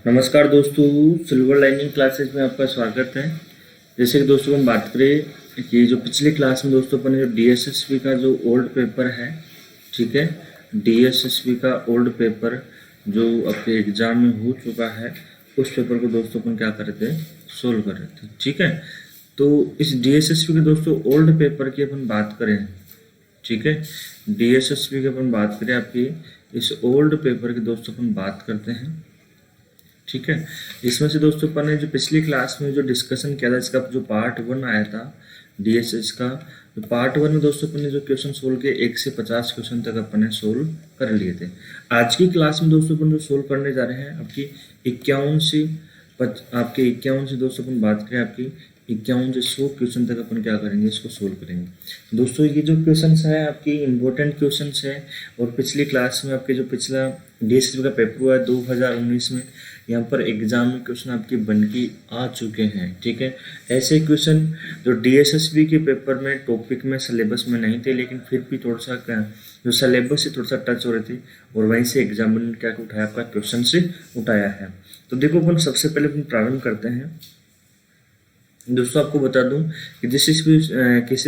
नमस्कार दोस्तों, silver lining classes में आपका स्वागत है। जैसे कि दोस्तों हम बात करें कि जो पिछली क्लास में दोस्तों अपन ने जो डीएसएसबी का जो ओल्ड पेपर है, ठीक है, डीएसएसबी का ओल्ड पेपर जो आपके एग्जाम में हो चुका है, उस पेपर को दोस्तों अपन क्या कर रहे थे, सोल्व कर रहे थे। ठीक है, तो इस डीएसएसबी के दोस्तों ओल्ड पेपर की अपन बात करें, ठीक है, डीएसएसबी की अपन बात करें, आपकी इस ओल्ड पेपर की दोस्तों अपन बात करते हैं। ठीक है, इसमें से दोस्तों अपन ने जो पिछली क्लास में जो डिस्कशन किया था, इसका जो पार्ट 1 आया था डीएसएस का, तो पार्ट 1 में दोस्तों अपन ने जो क्वेश्चन सोल्व किए 1 से 50 क्वेश्चन तक अपन ने सोल्व कर लिए थे। आज की क्लास में दोस्तों अपन जो सोल्व करने जा रहे हैं आपकी 51 से दोस्तों अपन बात करें आपकी 51 से 100 क्वेश्चन तक अपन क्या करेंगे, इसको सोल्व करेंगे। दोस्तों ये जो क्वेश्चन है आपकी इम्पोर्टेंट क्वेश्चन है, और पिछली क्लास में आपके जो पिछला डीएसएसबी का पेपर हुआ है 2019 में, यहाँ पर एग्जाम में क्वेश्चन आपके बन के आ चुके हैं। ठीक है, ऐसे क्वेश्चन जो डीएसएसबी के पेपर में टॉपिक में सिलेबस में नहीं थे, लेकिन फिर भी थोड़ा सा जो सिलेबस से थोड़ा सा टच हो रहे थे, और वहीं से एग्जाम ने क्या उठाया, आपका क्वेश्चन से उठाया है। तो देखो अपन सबसे पहले अपन प्रारंभ करते हैं। दोस्तों आपको बता दूं कि किसी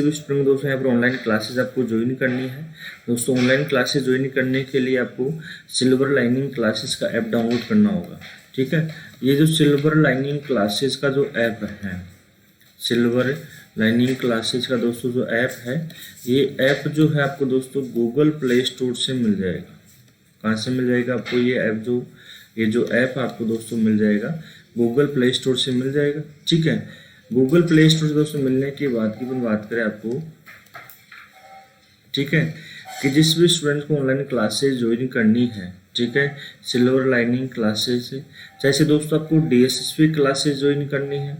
भी स्टूडेंट दोस्तों यहाँ पर ऑनलाइन क्लासेस आपको ज्वाइन करनी है। दोस्तों ऑनलाइन क्लासेस ज्वाइन करने के लिए आपको सिल्वर लाइनिंग क्लासेस का ऐप डाउनलोड करना होगा। ठीक है, ये जो सिल्वर लाइनिंग क्लासेस का जो ऐप है, सिल्वर लाइनिंग क्लासेस का दोस्तों जो ऐप है, ये ऐप जो है आपको दोस्तों गूगल प्ले स्टोर से मिल जाएगा। कहाँ से मिल जाएगा आपको ये जो ऐप आपको दोस्तों मिल जाएगा, गूगल प्ले स्टोर से मिल जाएगा। ठीक है, गूगल प्ले स्टोर से दोस्तों मिलने के बाद की बात करें आपको, ठीक है, कि जिस भी स्टूडेंट को ऑनलाइन क्लासेस ज्वाइन करनी है, ठीक है, सिल्वर लाइनिंग क्लासेस है, जैसे दोस्तों आपको डीएसएसबी क्लासेस ज्वाइन करनी है,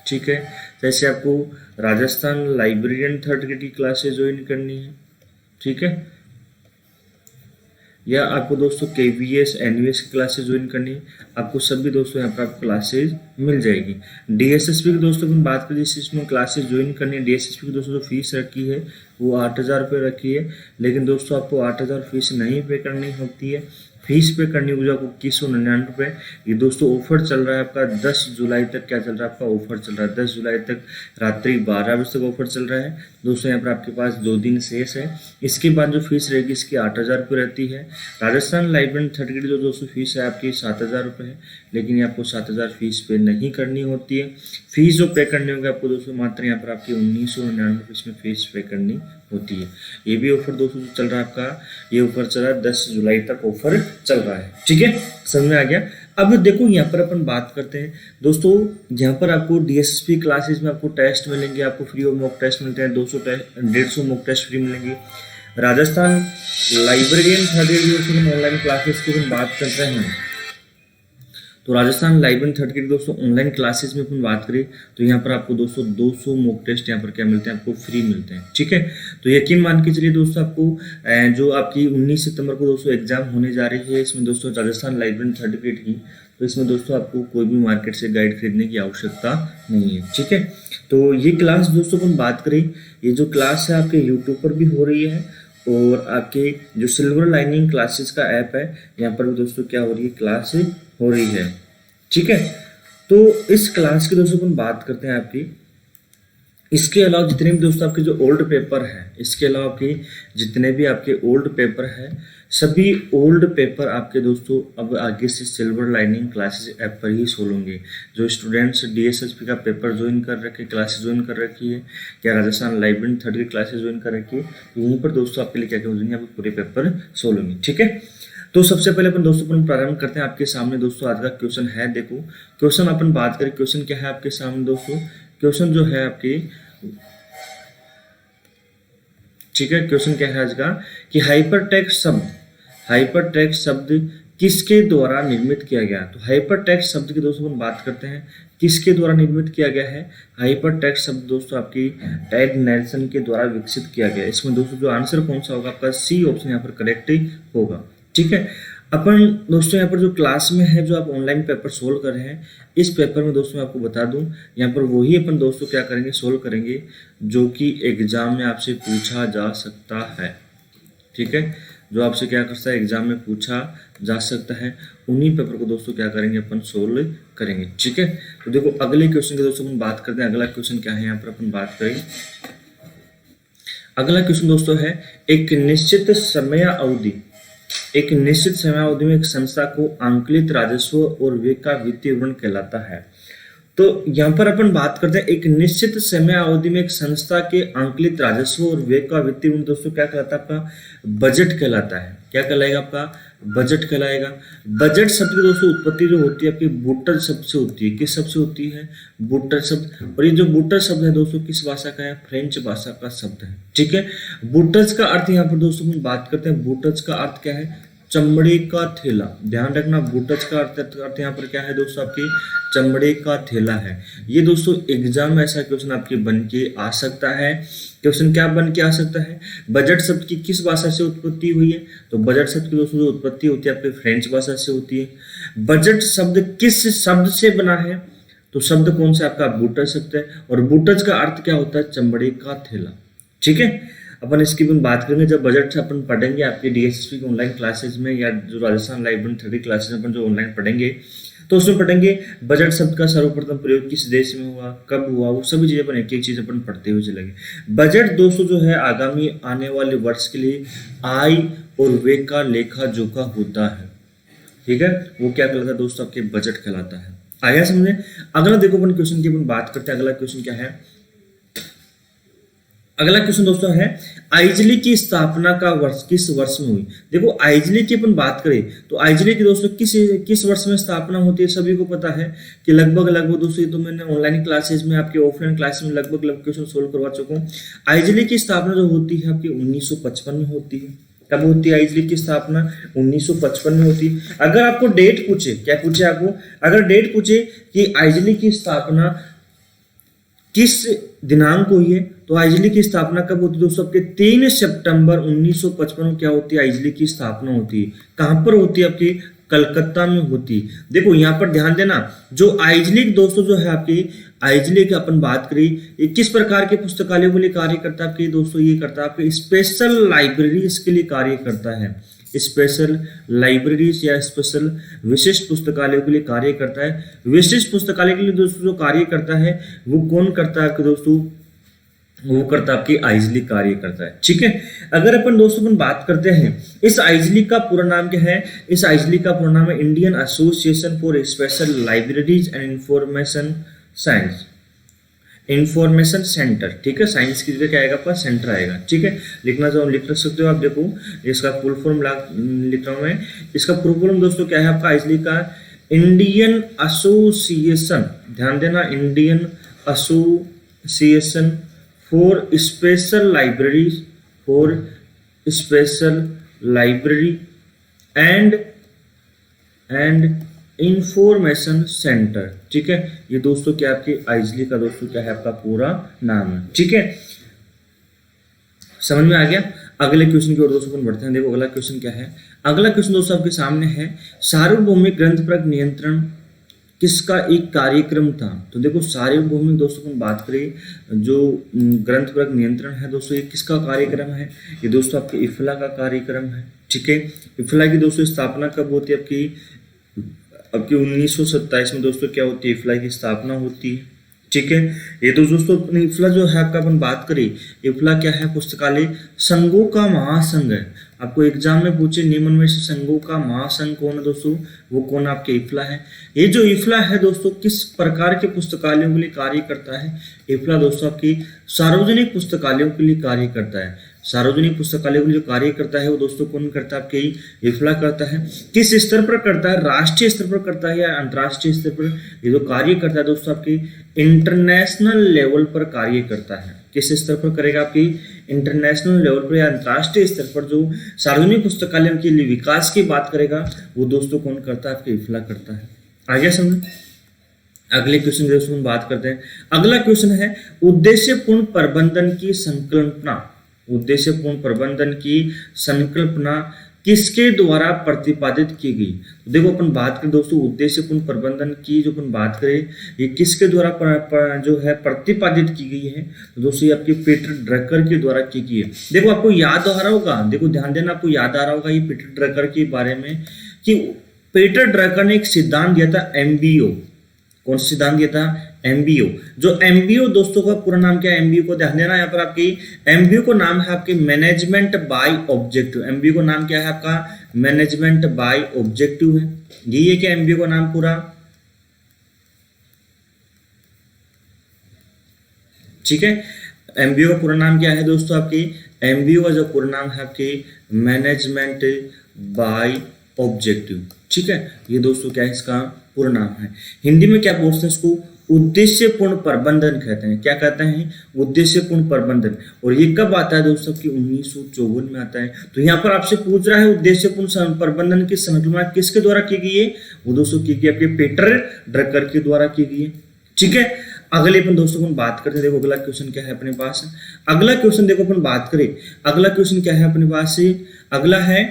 ठीक है, जैसे आपको राजस्थान लाइब्रेरियन 3rd ग्रेड की क्लासेस ज्वाइन करनी है, ठीक है, या आपको दोस्तों केवीएस एनवीएस की क्लासेस ज्वाइन करनी है, आपको सभी दोस्तों यहाँ पर आपको क्लासेज मिल जाएगी। डीएसएसबी की दोस्तों की बात करें, जिस इसमें क्लासेज ज्वाइन करनी है, डीएसएसबी की दोस्तों जो फीस रखी है वो 8,000 रुपये रखी है, लेकिन दोस्तों आपको 8,000 फीस नहीं पे करनी होती है, फीस पे करनी होगी आपको 2199 रुपये। ये दोस्तों ऑफर चल रहा है आपका 10 जुलाई तक। क्या चल रहा है आपका ऑफर चल रहा है 10 जुलाई तक रात्रि 12 बजे तक ऑफर चल रहा है दोस्तों। यहाँ पर आपके पास 2 दिन शेष है। इसके बाद जो फीस रहेगी इसकी 8,000 रुपये रहती है। राजस्थान लाइब्रेरी 3rd ग्रेड जो दोस्तों फीस है आपकी 7,000 रुपये है, लेकिन आपको 7,000 फीस पे नहीं करनी होती है। फीस जो पे करनी होगी आपको दोस्तों मात्र यहाँ पर आपकी 1999 रुपये इसमें फीस पे करनी होती है। ये भी ऑफर दोस्तों जो चल रहा है आपका, ये ऑफर चल रहा है 10 जुलाई तक ऑफर चल रहा है। ठीक है, समझ में आ गया। अब देखो यहाँ पर अपन बात करते हैं दोस्तों, यहाँ पर आपको डीएसएसबी क्लासेस में आपको टेस्ट मिलेंगे, आपको फ्री ऑफ मॉक टेस्ट मिलते हैं, 150 मॉक टेस्ट फ्री मिलेंगे। Rajasthan librarian 3rd grade online classes की अपन बात कर रहे हैं, तो राजस्थान लाइब्रेरी 3rd ग्रेड दोस्तों ऑनलाइन क्लासेस में अपन बात करें तो यहाँ पर आपको दोस्तों 200 मॉक टेस्ट यहाँ पर क्या मिलते हैं, आपको फ्री मिलते हैं। ठीक है, तो यकीन मान के चलिए दोस्तों, आपको जो आपकी 19 सितंबर को दोस्तों एग्जाम होने जा रही है, इसमें दोस्तों राजस्थान लाइब्रेरी 3rd ग्रेड की, तो इसमें दोस्तों आपको कोई भी मार्केट से गाइड खरीदने की आवश्यकता नहीं है। ठीक है, तो ये क्लास दोस्तों अपन बात करें, ये जो क्लास है आपके यूट्यूब पर भी हो रही है, और आपके जो सिल्वर लाइनिंग क्लासेस का ऐप है यहाँ पर भी दोस्तों क्या हो रही है, क्लास हो रही है। ठीक है, तो इस क्लास की दोस्तों अपन बात करते हैं आपकी, इसके अलावा जितने भी दोस्तों आपके जो ओल्ड पेपर है, इसके अलावा आपके जितने भी आपके ओल्ड पेपर है, सभी ओल्ड पेपर आपके दोस्तों अब आगे से सिल्वर लाइनिंग क्लासेस ऐप पर ही सोल्व होंगे। जो स्टूडेंट्स डीएसएसबी का पेपर ज्वाइन कर रखे, क्लासेस ज्वाइन कर रखी है, या Rajasthan library 3rd grade classes join कर रखी है, यहीं पर दोस्तों आपके लिए क्या हो जाएंगे, आपके पूरे पेपर सोल्व होंगे। ठीक है, तो सबसे पहले अपन दोस्तों अपन प्रारंभ करते हैं। आपके सामने दोस्तों आज का क्वेश्चन है, देखो क्वेश्चन अपन बात करें, क्वेश्चन क्या है आपके सामने दोस्तों, क्वेश्चन जो है आपके, ठीक है, क्वेश्चन क्या है आज का कि हाइपरटेक्स्ट शब्द किसके द्वारा निर्मित किया गया। तो हाइपरटेक्स्ट शब्द की दोस्तों हम बात करते हैं, किसके द्वारा निर्मित किया गया है। हाइपरटेक्स्ट शब्द दोस्तों आपकी टेड नेल्सन के द्वारा विकसित किया गया। इसमें दोस्तों जो आंसर कौन सा होगा, आपका सी ऑप्शन यहाँ पर करेक्ट होगा। ठीक है, अपन दोस्तों यहाँ पर जो क्लास में है, जो आप ऑनलाइन पेपर सोल्व कर रहे हैं, इस पेपर में दोस्तों मैं आपको बता दूं, यहाँ पर वही अपन दोस्तों क्या करेंगे, सोल्व करेंगे जो कि एग्जाम में आपसे पूछा जा सकता है। ठीक है, जो आपसे क्या कर सकता है एग्जाम में पूछा जा सकता है, उन्हीं पेपर को दोस्तों क्या करेंगे अपन सोल्व करेंगे। ठीक है, तो देखो अगले क्वेश्चन की दोस्तों अपन बात करते हैं। अगला क्वेश्चन क्या है यहाँ पर अपन बात करें। अगला क्वेश्चन दोस्तों है एक निश्चित समयावधि में एक संस्था को आंकलित राजस्व और व्यय का वित्तीय विवरण कहलाता है। तो यहाँ पर अपन बात करते हैं एक निश्चित समय अवधि में एक संस्था के आंकलित राजस्व और व्यय का वित्तीय विवरण दोस्तों क्या कहलाता है, आपका बजट कहलाता है। क्या कहलाएगा, आपका बजट कहलाएगा। बजट शब्द की दोस्तों उत्पत्ति जो होती है आपकी बूटर शब्द से होती है। किस शब्द से होती है, बूटर शब्द। और ये जो बूटर शब्द है दोस्तों किस भाषा का है, फ्रेंच भाषा का शब्द है। ठीक है, बूटर्स का अर्थ यहाँ पर दोस्तों हम बात करते हैं, बूटर्स का अर्थ क्या है, चमड़े का थैला। ध्यान रखना, बूटर्स का अर्थ यहाँ पर क्या है दोस्तों, आपकी चमड़े का थैला है। ये दोस्तों एग्जाम में ऐसा क्वेश्चन आपके बन के आ सकता है। क्वेश्चन क्या बन के आ सकता है, बजट शब्द की किस भाषा से उत्पत्ति हुई है, तो बजट शब्द की दोस्तों जो उत्पत्ति होती है आपके फ्रेंच भाषा से होती है। बजट शब्द किस शब्द से बना है, तो शब्द कौन सा, आपका बूटर शब्द है। और बूटर्स का अर्थ क्या होता है, चमड़े का थैला। ठीक है, अपन इसकी भी बात करेंगे जब बजट से अपन पढ़ेंगे आपके डीएसएसपी के ऑनलाइन क्लासेस में, या जो राजस्थान लाइब्रेरी 30 क्लासेस अपन जो ऑनलाइन पढ़ेंगे, तो उसमें पढ़ेंगे बजट शब्द का सर्वप्रथम प्रयोग किस देश में हुआ, कब हुआ, वो सभी चीजें अपन एक एक चीज अपन पढ़ते हुए चलेंगे। बजट दोस्तों जो है आगामी आने वाले वर्ष के लिए आय और व्यय का लेखा जोखा होता है। ठीक है, वो क्या कहलाता है दोस्तों, आपके बजट कहलाता है। आया समझे। अगला देखो अपन क्वेश्चन की अपन बात करते हैं। अगला क्वेश्चन क्या है, अगला क्वेश्चन दोस्तों है आइजली की स्थापना का वर्ष किस वर्ष में हुई। देखो आइजली की अपन बात करें तो आइजली की दोस्तों किस वर्ष में स्थापना होती है, सभी को पता है कि लगभग दोस्तों, ये तो मैंने ऑनलाइन क्लासेस में आपके ऑफलाइन क्लासेस में लगभग क्वेश्चन सोल्व करवा चुका हूँ। आइजली की स्थापना जो होती है आपकी 1955 में होती है। कब होती है आइजली की स्थापना, 1955 में होती है। अगर आपको डेट पूछे, क्या पूछे आपको, अगर डेट पूछे कि आइजली की स्थापना किस दिनांक को हुई है, तो आइजली की स्थापना कब होती है दोस्तों, आपके 3 सितंबर 1955 में क्या होती है, आइजली की स्थापना होती है। कहां पर होती है, आपकी कलकत्ता में होती है। देखो यहाँ पर ध्यान देना, जो आइजली दोस्तों जो है आपकी आइजली की अपन बात करें, ये किस प्रकार के पुस्तकालयों के लिए कार्य करता है आपके दोस्तों, ये करता है आपके स्पेशल लाइब्रेरीज के लिए कार्य करता है। स्पेशल लाइब्रेरीज या स्पेशल विशिष्ट पुस्तकालयों के लिए कार्य करता है। विशिष्ट पुस्तकालय के लिए दोस्तों जो कार्य करता है वो कौन करता है आपके दोस्तों, वो करता है आपकी आइजली कार्य करता है। ठीक है, अगर अपन दोस्तों अपन बात करते हैं इस आइजली का पूरा नाम क्या है, इस आइजली का पूरा नाम है Indian association for special libraries and information science, information centre. ठीक है, साइंस की जगह क्या आएगा आपका, सेंटर आएगा। ठीक है, लिखना चाहो लिख सकते हो आप। देखो इसका फुल फॉर्म लिख रहा हूं मैं। इसका फुल फॉर्म दोस्तों क्या है आपका आइजली का, इंडियन एसोसिएशन, ध्यान देना, Indian association for special libraries, for special library and information centre. ठीक है, ये दोस्तों क्या आपकी आइजली का दोस्तों क्या है आपका पूरा नाम है। ठीक है, समझ में आ गया। अगले क्वेश्चन की ओर दोस्तों अपन बढ़ते हैं। देखो अगला क्वेश्चन क्या है, अगला क्वेश्चन दोस्तों आपके सामने है सार्वभौमिक ग्रंथ पर नियंत्रण किसका एक कार्यक्रम था। तो देखो सार्वभौमिक दोस्तों अपन बात करें जो ग्रंथ पर नियंत्रण है दोस्तों, ये किसका कार्यक्रम है, ये दोस्तों आपके इफ्ला का कार्यक्रम है। ठीक है, इफ्ला की दोस्तों स्थापना कब होती है आपकी 1927 में दोस्तों क्या होती है, इफ्ला की स्थापना होती है। ठीक है, ये तो दोस्तों इफ्ला जो है आपका अपन बात करें, इफ्ला क्या है, पुस्तकालय संघों का महासंघ है। आपको एग्जाम में पूछे निम्न में से संघों का महासंघ कौन है दोस्तों, वो कौन आपके इफ्ला है। ये जो इफ्ला है दोस्तों किस प्रकार के पुस्तकालयों के लिए कार्य करता है, इफ्ला दोस्तों आपकी सार्वजनिक पुस्तकालयों के लिए कार्य करता है। सार्वजनिक पुस्तकालय के लिए जो कार्य करता है वो दोस्तों कौन करता है, आपके इफ्ला करता है। किस स्तर पर करता है, राष्ट्रीय स्तर पर करता है या अंतर्राष्ट्रीय स्तर पर, ये जो कार्य करता है दोस्तों आपकी इंटरनेशनल लेवल पर कार्य करता है। किस स्तर पर करेगा, आपकी इंटरनेशनल लेवल पर या अंतर्राष्ट्रीय स्तर पर जो सार्वजनिक पुस्तकालयों के लिए विकास की बात करेगा वो दोस्तों कौन करता है, आपके इफ्ला करता है। आगे समझ। अगले क्वेश्चन दोस्तों बात करते हैं। अगला क्वेश्चन है उद्देश्यपूर्ण प्रबंधन की संकल्पना, उद्देश्यपूर्ण प्रबंधन की संकल्पना किसके द्वारा प्रतिपादित की गई। तो देखो अपन बात करें दोस्तों उद्देश्यपूर्ण प्रबंधन की, जो अपन बात करें ये किसके द्वारा जो है प्रतिपादित की गई है, तो दोस्तों ये आपके पीटर ड्रकर के द्वारा की गई है। देखो आपको याद आ रहा होगा, देखो ध्यान देना, आपको याद आ रहा होगा ये पीटर ड्रकर के बारे में कि पीटर ड्रकर ने एक सिद्धांत दिया था एमबीओ। कौन सा सिद्धांत दिया था? एमबीओ। जो एमबीओ दोस्तों का पूरा नाम क्या है? एमबीओ को ध्यान देना यहाँ पर आपकी एमबीओ को नाम है आपके मैनेजमेंट बाय ऑब्जेक्टिव। एमबीओ को नाम क्या है आपका? मैनेजमेंट बाय ऑब्जेक्टिव है। यही है क्या एमबीओ का नाम पूरा? ठीक है, एमबीओ का पूरा नाम क्या है दोस्तों आपकी? एमबीओ का जो पूरा नाम है आपकी मैनेजमेंट बाय ऑब्जेक्टिव। ठीक है, ये दोस्तों क्या है इसका पूरा नाम है। हिंदी में क्या बोलते हैं इसको? उद्देश्यपूर्ण प्रबंधन कहते हैं। क्या कहते हैं? उद्देश्यपूर्ण प्रबंधन। और ये कब आता है दोस्तों की? 1954 में आता है। तो यहाँ पर आपसे पूछ रहा है उद्देश्यपूर्ण प्रबंधन की संकल्पना किसके द्वारा की गई है? वो दोस्तों की गई आपके पीटर ड्रकर के द्वारा की गई है। ठीक है, अगले अपन दोस्तों अपन बात करते हैं। देखो अगला क्वेश्चन क्या है अपने पास? अगला क्वेश्चन देखो अपन बात करें, अगला क्वेश्चन क्या है अपने पास से? अगला है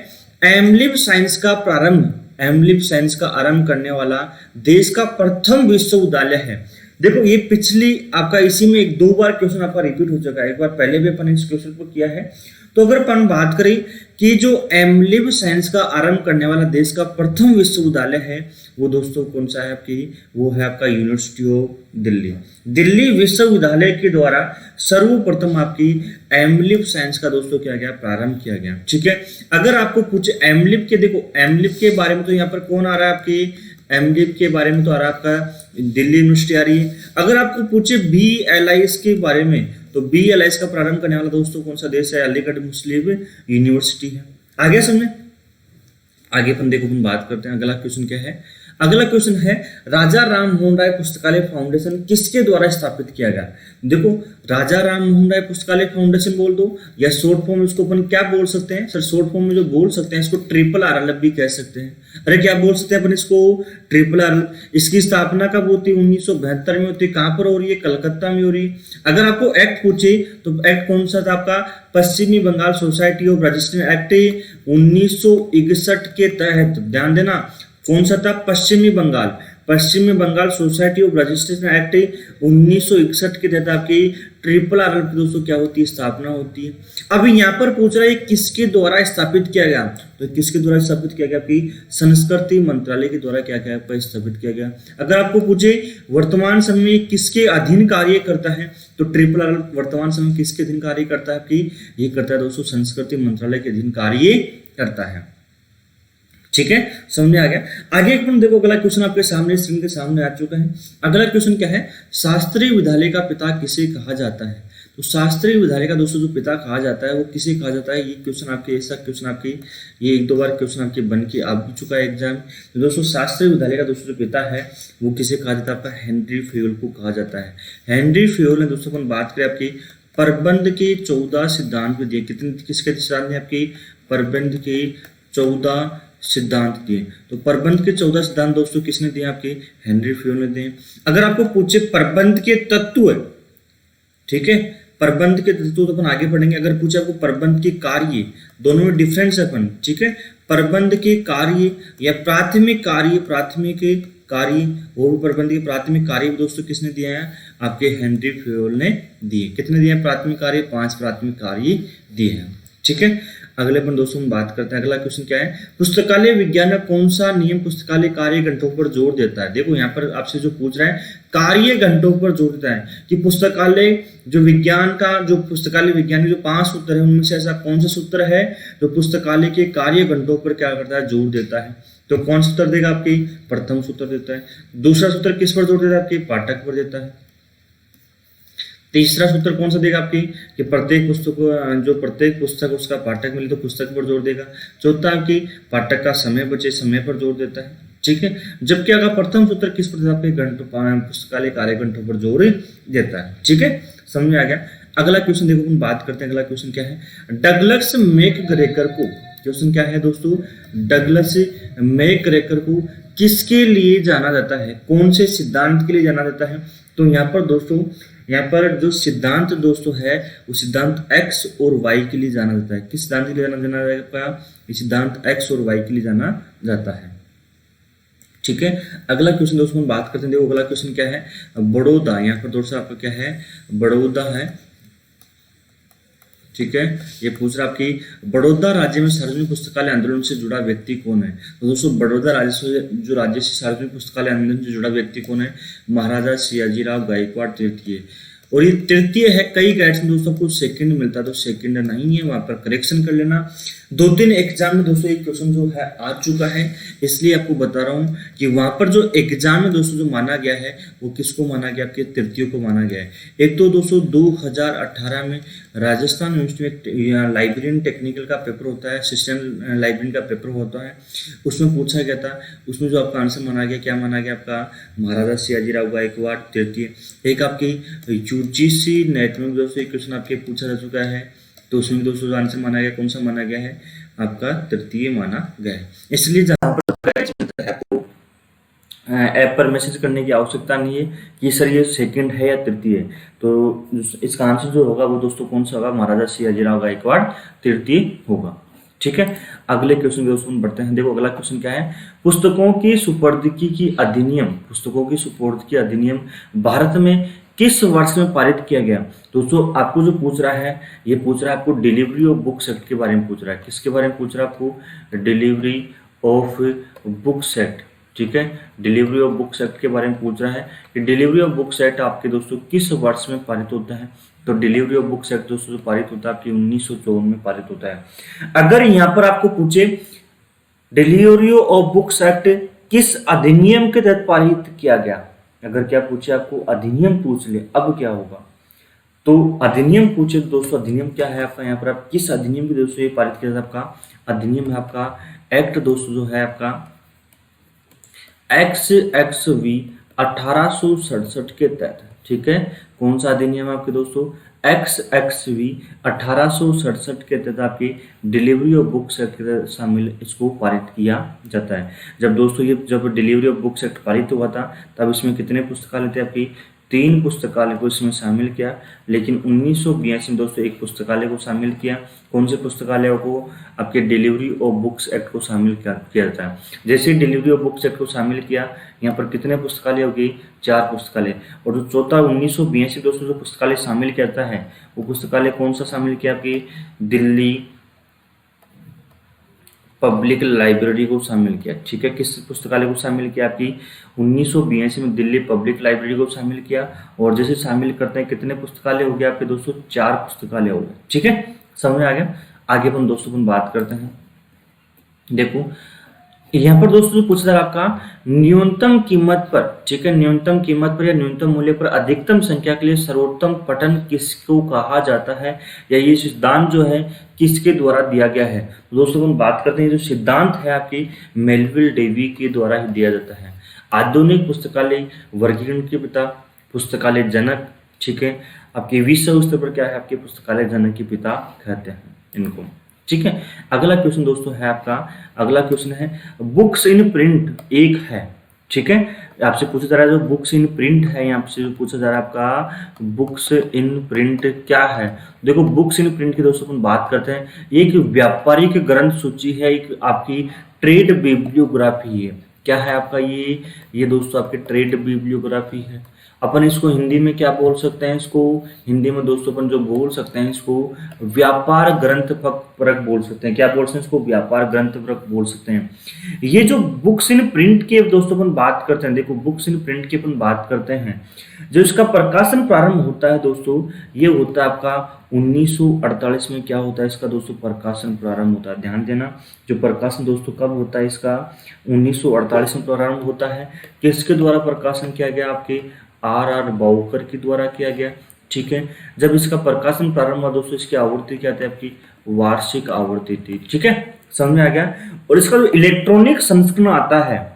एमलिब साइंस का प्रारंभ, एमलिब साइंस का आरंभ करने वाला देश का प्रथम विश्वविद्यालय है। देखो ये पिछली आपका इसी में एक दो बार क्वेश्चन आपका रिपीट हो चुका है, एक बार पहले भी अपन इस क्वेश्चन को किया है। तो अगर अपन बात करें कि जो एमलिब साइंस का आरंभ करने वाला देश का प्रथम विश्वविद्यालय है वो दोस्तों कौन सा है आपकी? वो है आपका यूनिवर्सिटी ऑफ दिल्ली। दिल्ली विश्वविद्यालय के द्वारा सर्वप्रथम आपकी एमलिब साइंस का दोस्तों क्या गया? प्रारंभ किया गया। ठीक है, अगर आपको पूछे एमलिब के, देखो एमलिब के बारे में तो यहाँ पर कौन आ रहा है आपकी? एमलिब के बारे में तो आ रहा है आपका दिल्ली यूनिवर्सिटी आ रही है। अगर आपको पूछे BLIS के बारे में तो BLIS का प्रारंभ करने वाला दोस्तों कौन सा देश है? अलीगढ़ मुस्लिम यूनिवर्सिटी है। आगे समझे, आगे अपन देखो अपन बात करते हैं। अगला क्वेश्चन क्या है? अगला क्वेश्चन है राजा राम मोहन राय पुस्तकालय फाउंडेशन किसके द्वारा स्थापित किया गया? देखो राजा राम मोहन राय पुस्तकालय फाउंडेशन बोल दो या शॉर्ट फॉर्म इसको अपन क्या बोल सकते हैं? सर शॉर्ट फॉर्म में जो बोल सकते हैं इसको RRR भी कह सकते हैं। अरे क्या बोल सकते हैं अपन इसको? RRR। इसकी स्थापना कब होती है? 1972 में होती है। कहां पर हो रही है? कलकत्ता में हो रही है। अगर आपको एक्ट पूछे तो एक्ट कौन सा था आपका? पश्चिमी Bengal society of registration act 1961 के तहत, ध्यान देना कौन सा था? पश्चिमी Bengal society of registration act 1961 के तहत आपकी RRR की दोस्तों क्या होती है? स्थापना होती है। अब यहाँ पर पूछ रहा है किसके द्वारा स्थापित किया गया? तो किसके द्वारा स्थापित किया गया? आपकी संस्कृति मंत्रालय के द्वारा क्या क्या स्थापित किया गया। अगर आपको पूछे वर्तमान समय में किसके अधीन कार्य करता है तो RRR वर्तमान समय किसके अधीन कार्य करता है? आपकी ये करता है दोस्तों संस्कृति मंत्रालय के अधीन कार्य करता है। ठीक है, समझ में आ गया। आगे अपन देखो अगला क्वेश्चन आपके सामने स्क्रीन के सामने आ चुका है। अगला क्वेश्चन क्या है? शास्त्रीय विद्यालय का पिता किसे कहा जाता है? तो शास्त्रीय विद्यालय का दोस्तों जो पिता कहा जाता है वो किसे कहा जाता है? ये क्वेश्चन आपके ऐसा क्वेश्चन आपके ये एक दो बार क्वेश्चन आपके बन के आ भी चुका है एग्जाम। तो दोस्तों शास्त्रीय विद्यालय का दोस्तों जो पिता है वो किसे कहा जाता है? आपका हेनरी फेयोल को कहा जाता है। हेनरी फेयोल ने दोस्तों अपन बात करें आपकी प्रबंध के 14 सिद्धांत भी दिए। कितने किसके सिद्धांत ने? आपकी प्रबंध के 14 सिद्धांत दिए। तो प्रबंध के 14 सिद्धांत दोस्तों किसने दिए? आपके हेनरी फेयोल ने दिए। अगर आपको पूछे प्रबंध के तत्व, ठीक है, प्रबंध के तत्व तो अपन आगे पढ़ेंगे। अगर पूछे आपको प्रबंध के कार्य, दोनों में डिफरेंस है अपन। ठीक है, प्रबंध के कार्य या प्राथमिक कार्य वो भी प्रबंध के प्राथमिक कार्य दोस्तों किसने दिया है? आपके हेनरी फेयोल ने दिए। कितने दिए प्राथमिक कार्य? 5 प्राथमिक कार्य दिए हैं। ठीक है, अगले अपन दोस्तों हम बात करते हैं। अगला क्वेश्चन क्या है? पुस्तकालय विज्ञान में कौन सा नियम पुस्तकालय कार्य घंटों पर जोर देता है? देखो यहाँ पर आपसे जो पूछ रहा है कार्य घंटों पर जोर देता है कि पुस्तकालय जो विज्ञान का जो पुस्तकालय विज्ञान के जो 5 सूत्र है उनमें से ऐसा कौन सा सूत्र है जो पुस्तकालय के कार्य घंटों पर क्या करता है? जोर देता है। तो कौन सा सूत्र देगा? आपकी प्रथम सूत्र देता है। दूसरा सूत्र किस पर जोर देता है? आपके पाठक पर देता है। तीसरा सूत्र कौन सा देगा? आपकी कि प्रत्येक पुस्तक उसका पाठक मिले तो पुस्तक पर जोर देगा। चौथा आपकी पाठक का समय बचे, समय पर जोर देता है। ठीक है, जबकि अगर प्रथम सूत्र किस पर देता है? घंटों पुस्तकालय कार्य घंटों पर जोर देता है। ठीक है, समझ में आ गया। अगला क्वेश्चन देखो हम बात करते हैं। अगला क्वेश्चन क्या है? डगलस मैकग्रेगर को, क्वेश्चन क्या है दोस्तों? डगलस मैकग्रेगर को किसके लिए जाना जाता है? कौन से सिद्धांत के लिए जाना जाता है? तो यहाँ पर दोस्तों यहाँ पर जो सिद्धांत दोस्तों है वो सिद्धांत x और y के लिए जाना जाता है। किस सिद्धांत के लिए जाना जाता है? ये सिद्धांत x और y के लिए जाना जाता है। ठीक है, अगला क्वेश्चन दोस्तों हम बात करते हैं। देखो अगला क्वेश्चन क्या है, बड़ौदा। यहाँ पर दोस्तों आपका क्या है, बड़ौदा है। ठीक है, ये पूछ रहा आपकी बड़ौदा राज्य में सार्वजनिक पुस्तकालय आंदोलन से जुड़ा व्यक्ति कौन है? तो दोस्तों बड़ौदा राज्य से सार्वजनिक पुस्तकालय आंदोलन से जुड़ा व्यक्ति कौन है? महाराजा सियाजीराव गायकवाड़ तृतीय। और ये तृतीय है, कई गाइड्स में दोस्तों आपको सेकंड मिलता है, तो सेकंड नहीं है, वहां पर करेक्शन कर लेना। 2-3 एग्जाम में दोस्तों एक क्वेश्चन जो है आ चुका है, इसलिए आपको बता रहा हूं कि वहां पर जो एग्जाम में दोस्तों जो माना गया है वो किसको माना गया, आपके तृतीय को माना गया है। एक तो दोस्तों 2018 में राजस्थान यूनिवर्सिटी में लाइब्रेरियन टेक्निकल का पेपर होता है, असिस्टेंट लाइब्रेरियन का पेपर होता है, उसमें पूछा गया था। उसमें जो आपका आंसर माना गया, क्या माना गया आपका? महाराजा सियाजीराव गायकवाड़ तृतीय। एक आपकी यूजीसी नेट में दोस्तों एक क्वेश्चन आपके पूछा जा चुका है, तो उसमें दोस्तों जो आंसर माना गया, कौन सा माना गया है? आपका तृतीय माना गया है। इसलिए जहां पर आपको ऐप पर मैसेज करने की आवश्यकता नहीं है कि सर ये सेकंड है या तृतीय है, तो इसका आंसर जो होगा वो दोस्तों कौन सा होगा? महाराजा सियाजीराव गायकवाड़ तृतीय होगा। ठीक है, अगले क्वेश्चन दोस्तों बढ़ते हैं। देखो अगला क्वेश्चन क्या है, पुस्तकों की सुपुर्दगी की अधिनियम, पुस्तकों की सुपुर्दगी अधिनियम भारत में किस वर्ष में पारित किया गया? दोस्तों आपको जो पूछ रहा है, ये पूछ रहा है आपको डिलीवरी ऑफ बुक्स एक्ट के बारे में पूछ रहा है। किसके बारे में पूछ रहा है आपको? Delivery of books act. ठीक है, डिलीवरी ऑफ बुक्स एक्ट के बारे में पूछ रहा है कि डिलीवरी ऑफ बुक्स एक्ट आपके दोस्तों किस वर्ष में पारित होता है? तो डिलीवरी ऑफ बुक्स एक्ट दोस्तों जो पारित होता है आपकी 1954 में पारित होता है। अगर यहाँ पर आपको पूछे डिलीवरी ऑफ बुक्स एक्ट किस अधिनियम के तहत पारित किया गया, अगर क्या पूछे आपको अधिनियम पूछ ले, अब क्या होगा? तो अधिनियम पूछे दोस्तों, अधिनियम क्या है आपका? यहाँ पर आप किस अधिनियम के दोस्तों ये पारित किया था? आपका अधिनियम है आपका एक्ट दोस्तों जो है आपका XXV 1867 के तहत। ठीक है, कौन सा अधिनियम है आपके दोस्तों? XXV 1867 के तहत आपकी डिलीवरी ऑफ बुक्स एक्ट के तहत शामिल इसको पारित किया जाता है। जब दोस्तों ये जब डिलीवरी ऑफ बुक्स एक्ट पारित हुआ था तब इसमें कितने पुस्तकालय थे आपकी? 3 पुस्तकालय को इसमें शामिल किया, लेकिन 1982 में दोस्तों एक पुस्तकालय को शामिल किया। कौन से पुस्तकालय को? आपके डिलीवरी ऑफ बुक्स एक्ट को शामिल किया जाता है। जैसे डिलीवरी ऑफ बुक्स एक्ट को शामिल किया, यहाँ पर कितने पुस्तकालय होगी? 4 पुस्तकालय। और जो चौथा 1982 दोस्तों जो पुस्तकालय शामिल किया जाता है वो पुस्तकालय कौन सा शामिल किया? आपकी दिल्ली पब्लिक लाइब्रेरी को शामिल किया। ठीक है, किस पुस्तकालय को शामिल किया? आपकी 1982 में दिल्ली पब्लिक लाइब्रेरी को शामिल किया। और जैसे शामिल करते हैं कितने पुस्तकालय हो गया आपके दोस्तों? 4 पुस्तकालय हो गए। ठीक है, समझ में आ गया। आगे अपन दोस्तों अपन बात करते हैं। देखो यहाँ पर दोस्तों जो पूछा था आपका न्यूनतम कीमत पर, ठीक है, न्यूनतम कीमत पर या न्यूनतम मूल्य पर अधिकतम संख्या के लिए सर्वोत्तम पठन किसको कहा जाता है, या ये सिद्धांत जो है किसके द्वारा दिया गया है? दोस्तों हम बात करते हैं जो सिद्धांत है आपकी मेलविल डेवी के द्वारा ही दिया जाता है। आधुनिक पुस्तकालय वर्गीकरण के पिता पुस्तकालय जनक। ठीक है, आपके विश्व स्तर पर क्या है? आपके पुस्तकालय जनक के पिता कहते हैं इनको। ठीक है, अगला क्वेश्चन दोस्तों है आपका, अगला क्वेश्चन है बुक्स इन प्रिंट एक है। ठीक है, आपसे पूछा जा रहा है जो बुक्स इन प्रिंट है, यहाँ से पूछा जा रहा है आपका बुक्स इन प्रिंट क्या है? देखो बुक्स इन प्रिंट की दोस्तों अपन बात करते हैं, एक व्यापारिक ग्रंथ सूची है, एक आपकी ट्रेड बिब्लियोग्राफी है। क्या है आपका ये दोस्तों आपकी ट्रेड बिब्लियोग्राफी है। अपन इसको हिंदी में क्या बोल सकते हैं? इसको हिंदी में दोस्तों अपन जो बोल सकते हैं इसको व्यापार ग्रंथ परक बोल सकते हैं। क्या बोल सकते हैं इसको? व्यापार ग्रंथ परक बोल सकते हैं। ये जो बुक्स इन प्रिंट के दोस्तों अपन बात करते हैं, देखो बुक्स इन प्रिंट की अपन बात करते हैं, जो इसका प्रकाशन प्रारंभ होता है दोस्तों ये होता है आपका 1948 में। क्या होता है इसका दोस्तों? प्रकाशन प्रारंभ होता है। ध्यान देना, जो प्रकाशन दोस्तों कब होता है इसका? 1948 में प्रारंभ होता है। किसके द्वारा प्रकाशन किया गया? आपके R.R. बाउकर के द्वारा किया गया। ठीक है, जब इसका प्रकाशन प्रारंभ हुआ दोस्तों इसकी आवृत्ति क्या थी? आपकी वार्षिक आवृत्ति थी। ठीक है, समझ में आ गया। और इसका जो इलेक्ट्रॉनिक संस्करण आता है,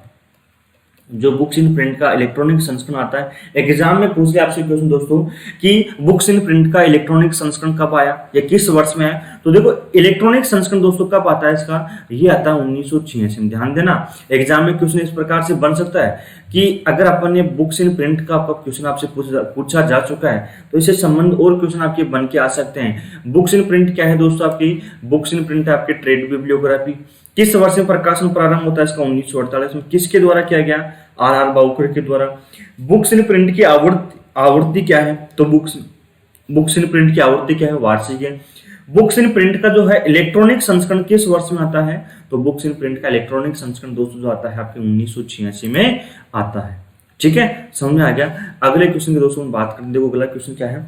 जो बुक्स इन प्रिंट का इलेक्ट्रॉनिक संस्करण आता है, एग्जाम में पूछ लिया आपसे क्वेश्चन दोस्तों कि बुक्स इन प्रिंट का इलेक्ट्रॉनिक संस्करण कब आया या किस वर्ष में है? तो देखो इलेक्ट्रॉनिक संस्करण दोस्तों कब आता है इसका? ये आता है 1986 में। ध्यान देना, एग्जाम में क्वेश्चन इस प्रकार से बन सकता है कि अगर अपन ने बुक्स इन प्रिंट का आपका क्वेश्चन आपसे पूछा जा चुका है, तो इससे संबंध और क्वेश्चन आपके बन के आ सकते हैं। बुक्स इन प्रिंट क्या है दोस्तों? आपकी बुक्स इन प्रिंट है आपके ट्रेड बिब्लियोग्राफी। किस वर्ष में प्रकाशन प्रारंभ होता है इसका? 1948 में। किसके द्वारा किया गया? आर बाउकर के द्वारा। बुक्स इन प्रिंट की आवृत्ति क्या है? तो बुक्स इन प्रिंट की आवृत्ति क्या है? वार्षिक है। बुक्स इन प्रिंट का जो है इलेक्ट्रॉनिक संस्करण किस वर्ष में आता है? तो बुक्स इन प्रिंट का इलेक्ट्रॉनिक संस्करण दोस्तों जो आता है आपके 1986 में आता है। ठीक है, समझ में आ गया। अगले क्वेश्चन की दोस्तों बात करें, देखो अगला क्वेश्चन क्या है।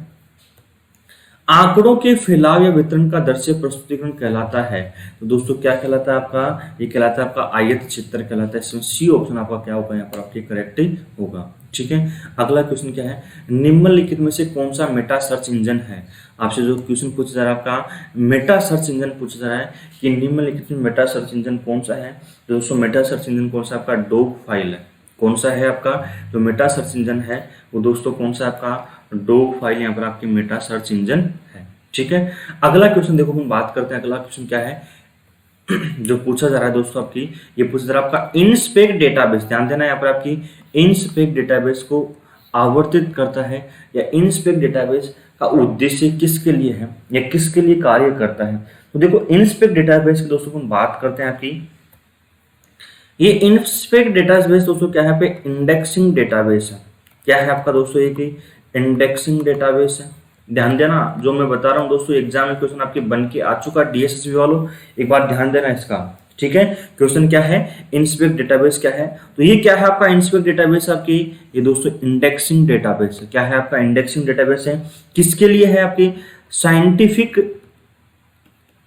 आंकड़ों के फैलाव या वितरण का दृश्य प्रस्तुतिकरण कहलाता है। तो दोस्तों क्या कहलाता है आपका? ये कहलाता है आपका आयत चित्र कहलाता है। इसमें सी ऑप्शन आपका क्या होगा? यहाँ पर आपके करेक्ट होगा। ठीक है, अगला क्वेश्चन क्या है। निम्नलिखित में से कौन सा मेटा सर्च इंजन है? आपसे जो क्वेश्चन पूछा जा रहा है आपका मेटा सर्च इंजन पूछा जा रहा है कि निम्नलिखित में मेटा सर्च इंजन कौन सा है? तो दोस्तों मेटा सर्च इंजन कौन सा? आपका डॉग फाइल है। कौन सा है आपका जो मेटा सर्च इंजन है वो दोस्तों कौन सा? आपका डॉग फाइल यहाँ पर आपकी मेटा सर्च इंजन है। ठीक है, अगला क्वेश्चन देखो हम बात करते हैं। अगला क्वेश्चन क्या है जो पूछा जा रहा है दोस्तों? आपकी ये पूछा जा रहा है आपका इनस्पेक्ट डेटाबेस। ध्यान देना यहाँ पर आपकी इनस्पेक्ट डेटाबेस को आवर्तित करता है या इनस्पेक्ट डेटाबेस का उद्देश्य किसके लिए है या किसके लिए कार्य करता है? तो देखो इनस्पेक्ट डेटाबेस की दोस्तों हम बात करते हैं आपकी ये इनस्पेक्ट डेटाबेस दोस्तों क्या है? पे इंडेक्सिंग डेटाबेस है। क्या है आपका दोस्तों? ये कि इंडेक्सिंग डेटाबेस है। ध्यान देना जो मैं बता रहा हूँ दोस्तों, एग्जाम में क्वेश्चन आपके बन के आ चुका डीएसएसबी वालों, एक बार ध्यान देना इसका। ठीक है, क्वेश्चन क्या है? इंस्पेक्ट डेटाबेस क्या है? तो ये क्या है आपका इंस्पेक्ट डेटाबेस? आपकी ये दोस्तों इंडेक्सिंग डेटाबेस है। क्या है आपका? इंडेक्सिंग डेटाबेस है। किसके लिए है? आपकी साइंटिफिक,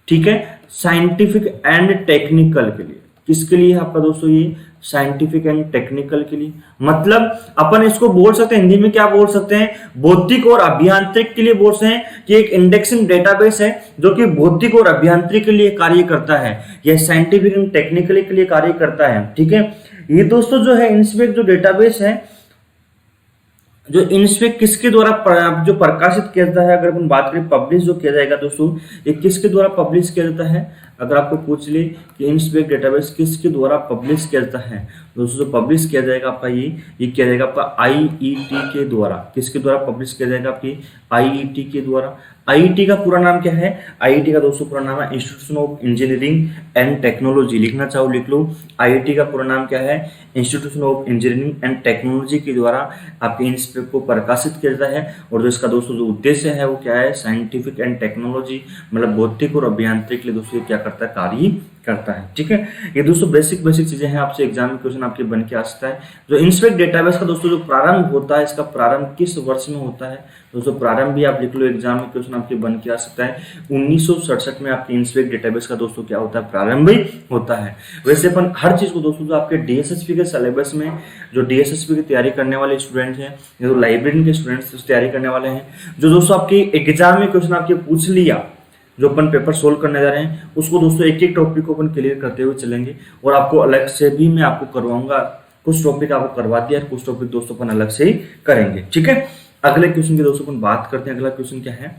ठीक है, साइंटिफिक एंड टेक्निकल के लिए। किसके लिए है आपका दोस्तों? ये साइंटिफिक एंड टेक्निकल के लिए। मतलब अपन इसको बोल सकते हैं हिंदी में क्या बोल सकते हैं? भौतिक और अभियांत्रिक के लिए बोल सकते हैं कि एक इंडेक्सिंग डेटाबेस है जो कि भौतिक और अभियांत्रिक के लिए कार्य करता है, यह साइंटिफिक एंड टेक्निकली के लिए कार्य करता है। ठीक है, ये दोस्तों जो है इंस्पेक्ट जो डेटाबेस है, जो इंस्पेक्ट किसके द्वारा जो प्रकाशित किया जाता है, अगर अपन बात करें पब्लिश जो किया जाएगा दोस्तों, ये किसके द्वारा पब्लिश किया जाता है? अगर आपको पूछ ले कि इंस्पेक्ट डेटाबेस किसके द्वारा पब्लिश किया जाता है दोस्तों, जो पब्लिश किया जाएगा आपका ये किया जाएगा आपका आईईटी के द्वारा। किसके द्वारा पब्लिश किया जाएगा? आपकी आईईटी के द्वारा। आईईटी का पूरा नाम क्या है? आईईटी का दोस्तों पूरा नाम है institution of engineering and technology. लिखना चाहो लिख लो। आईईटी का पूरा नाम क्या है? Institution of engineering and technology के द्वारा आपके इंस्पेक्ट को प्रकाशित किया जाता है। और जो इसका दोस्तों जो उद्देश्य है वो क्या है? साइंटिफिक एंड टेक्नोलॉजी, मतलब भौतिक और अभियांत्रिक के लिए दोस्तों क्या करता है? कार्य करता है। ठीक है, ये दोस्तों बेसिक चीजें हैं, आपसे एग्जाम में क्वेश्चन आपके बन के आ सकता है। जो इंस्पेक्ट डेटाबेस का दोस्तों जो प्रारंभ होता है, इसका प्रारंभ किस वर्ष में होता है दोस्तों? प्रारंभ भी आप लिख लो, एग्जाम में क्वेश्चन आपके बन के आ सकता है। 1967 में आपके इंस्पेक्ट डेटाबेस का दोस्तों क्या होता है? प्रारंभ ही होता है। वैसे अपन हर चीज को दोस्तों जो आपके डीएसएसपी के सिलेबस में जो डीएसएसपी की तैयारी करने वाले स्टूडेंट हैं, जो लाइब्रेरी के स्टूडेंट्स तैयारी करने वाले हैं, जो दोस्तों आपके एग्जाम में क्वेश्चन आपके पूछ लिया, जो अपन पेपर सोल्व करने जा रहे हैं, उसको दोस्तों एक एक टॉपिक को अपन क्लियर करते हुए चलेंगे। और आपको अलग से भी मैं आपको करवाऊंगा, कुछ टॉपिक आपको करवा दिया, कुछ टॉपिक दोस्तों अपन अलग से ही करेंगे। ठीक है, अगले क्वेश्चन की दोस्तों अपन बात करते हैं। अगला क्वेश्चन क्या है?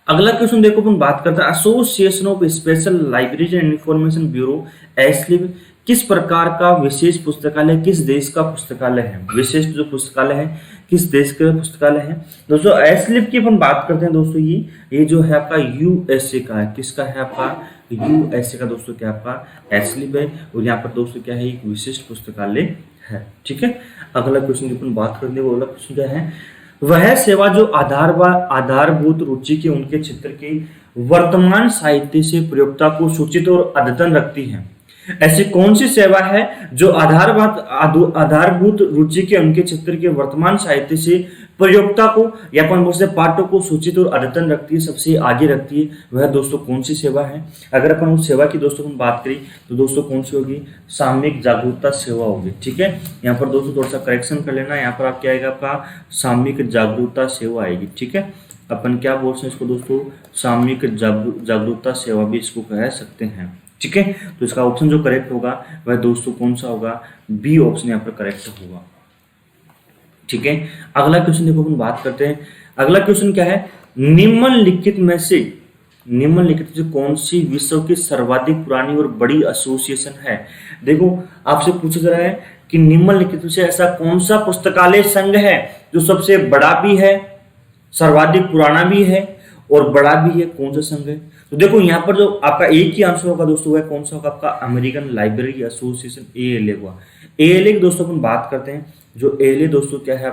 अगला क्वेश्चन देखो अपन बात करते हैं association of special library and information bureau ASLIB किस प्रकार का विशेष पुस्तकालय, किस देश का पुस्तकालय है? विशेष जो पुस्तकालय है किस देश का पुस्तकालय है दोस्तों? एसलिब की अपन बात करते हैं दोस्तों, ये जो है आपका यूएसए का है। किसका है? आपका यूएसए का दोस्तों क्या आपका एसलिब है। और यहाँ पर दोस्तों क्या है? एक विशिष्ट पुस्तकालय है। ठीक है, अगला क्वेश्चन की अपन बात करते हैं, वो अगला क्वेश्चन क्या है? वह सेवा जो आधारभूत रुचि के उनके क्षेत्र की वर्तमान साहित्य से प्रयोक्ता को सूचित और अद्यतन रखती है। ऐसी कौन सी सेवा है जो आधारभूत रुचि के उनके क्षेत्र के वर्तमान साहित्य से प्रयोक्ता को या अपन बोलते पाठक को सूचित और अद्यतन रखती है, सबसे आगे रखती है? वह दोस्तों कौन सी सेवा है? अगर अपन उस सेवा की दोस्तों हम बात करें तो दोस्तों कौन सी होगी? सामयिक जागरूकता सेवा होगी। ठीक है, यहाँ पर दोस्तों थोड़ा सा करेक्शन कर लेना, यहाँ पर आप क्या आएगा? आपका सामयिक जागरूकता सेवा आएगी। ठीक है, अपन क्या बोल सकते हैं इसको दोस्तों? सामयिक जागरूकता सेवा भी इसको कह सकते हैं। ठीक है, तो इसका ऑप्शन जो करेक्ट होगा वह दोस्तों कौन सा होगा? बी ऑप्शन यहाँ पर करेक्ट होगा। ठीक है, अगला क्वेश्चन देखो हम बात करते हैं। अगला क्वेश्चन क्या है? निम्नलिखित में से कौन सी विश्व की सर्वाधिक पुरानी और बड़ी एसोसिएशन है? देखो आपसे पूछा जा रहा है कि निम्नलिखित में से ऐसा कौन सा पुस्तकालय संघ है जो सबसे बड़ा भी है, सर्वाधिक पुराना भी है और बड़ा भी है, कौन सा संघ है? तो देखो यहाँ पर जो आपका एक ही आंसर होगा दोस्तों, वह कौन सा होगा? आपका अमेरिकन लाइब्रेरी एसोसिएशन, ALA हुआ। ALA की दोस्तों अपन बात करते हैं। जो ALA दोस्तों क्या है?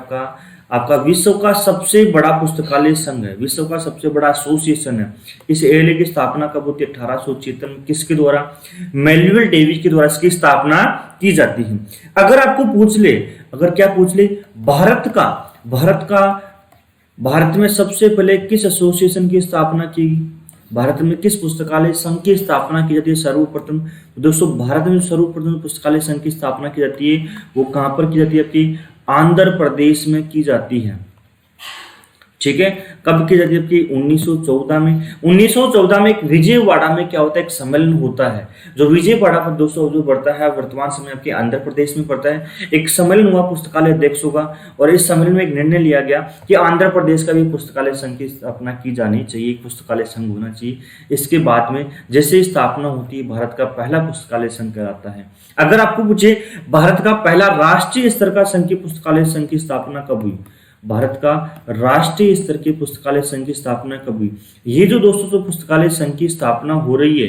आपका विश्व का सबसे बड़ा पुस्तकालय संघ है, विश्व का सबसे बड़ा एसोसिएशन है। इस ALA की स्थापना कब होती है? 1876 में। किसके द्वारा? मेलविल डेविस के द्वारा इसकी स्थापना की जाती है। अगर आपको पूछ ले, अगर क्या पूछ ले, भारत में सबसे पहले किस एसोसिएशन की स्थापना की गई? भारत में किस पुस्तकालय संघ की स्थापना की जाती है सर्वप्रथम? तो दोस्तों भारत में सर्वप्रथम पुस्तकालय संघ की स्थापना की जाती है, वो कहां पर की जाती है? आपकी आंध्र प्रदेश में की जाती है। ठीक है, कब की जाती है? आपकी 1914 में। 1914 में एक विजयवाड़ा में क्या होता है? एक सम्मेलन होता है। जो विजयवाड़ा पर दोस्तों जो पड़ता है वर्तमान समय आपके आंध्र प्रदेश में पड़ता है। एक सम्मेलन हुआ पुस्तकालय अध्यक्षों का, और इस सम्मेलन में एक निर्णय लिया गया कि आंध्र प्रदेश का भी पुस्तकालय संघ की स्थापना की जानी चाहिए, एक पुस्तकालय संघ होना चाहिए। इसके बाद में जैसे स्थापना होती है, भारत का पहला पुस्तकालय संघ कहलाता है। अगर आपको पूछे भारत का पहला राष्ट्रीय स्तर का संघ की पुस्तकालय संघ की स्थापना कब हुई? भारत का राष्ट्रीय स्तर के पुस्तकालय संघ की स्थापना कब हुई? ये जो दोस्तों जो पुस्तकालय संघ की स्थापना हो रही है,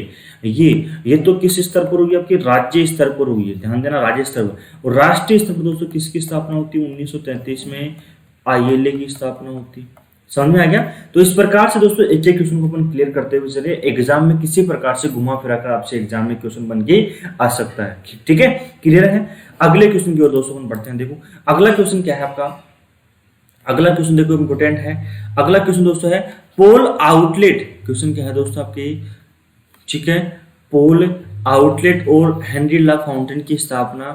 ये तो किस स्तर पर हुई? आपकी राज्य स्तर पर हुई है, ध्यान देना, राज्य स्तर पर। और राष्ट्रीय स्तर पर दोस्तों किसकी स्थापना होती है? 1933 में ILA की स्थापना होती है। समझ में आ गया? तो इस प्रकार से दोस्तों एक क्वेश्चन को अपन क्लियर करते हुए चलिए, एग्जाम में किसी प्रकार से घुमा फिरा कर आपसे एग्जाम में क्वेश्चन बन के आ सकता है। ठीक है, क्लियर है? अगले क्वेश्चन की ओर दोस्तों अपन बढ़ते हैं। देखो अगला क्वेश्चन क्या है आपका, अगला क्वेश्चन देखो इंपोर्टेंट है। अगला क्वेश्चन दोस्तों है पोल आउटलेट। क्वेश्चन क्या है दोस्तों आपके? ठीक है, पोल आउटलेट और हेनरी ला फाउंटेन की स्थापना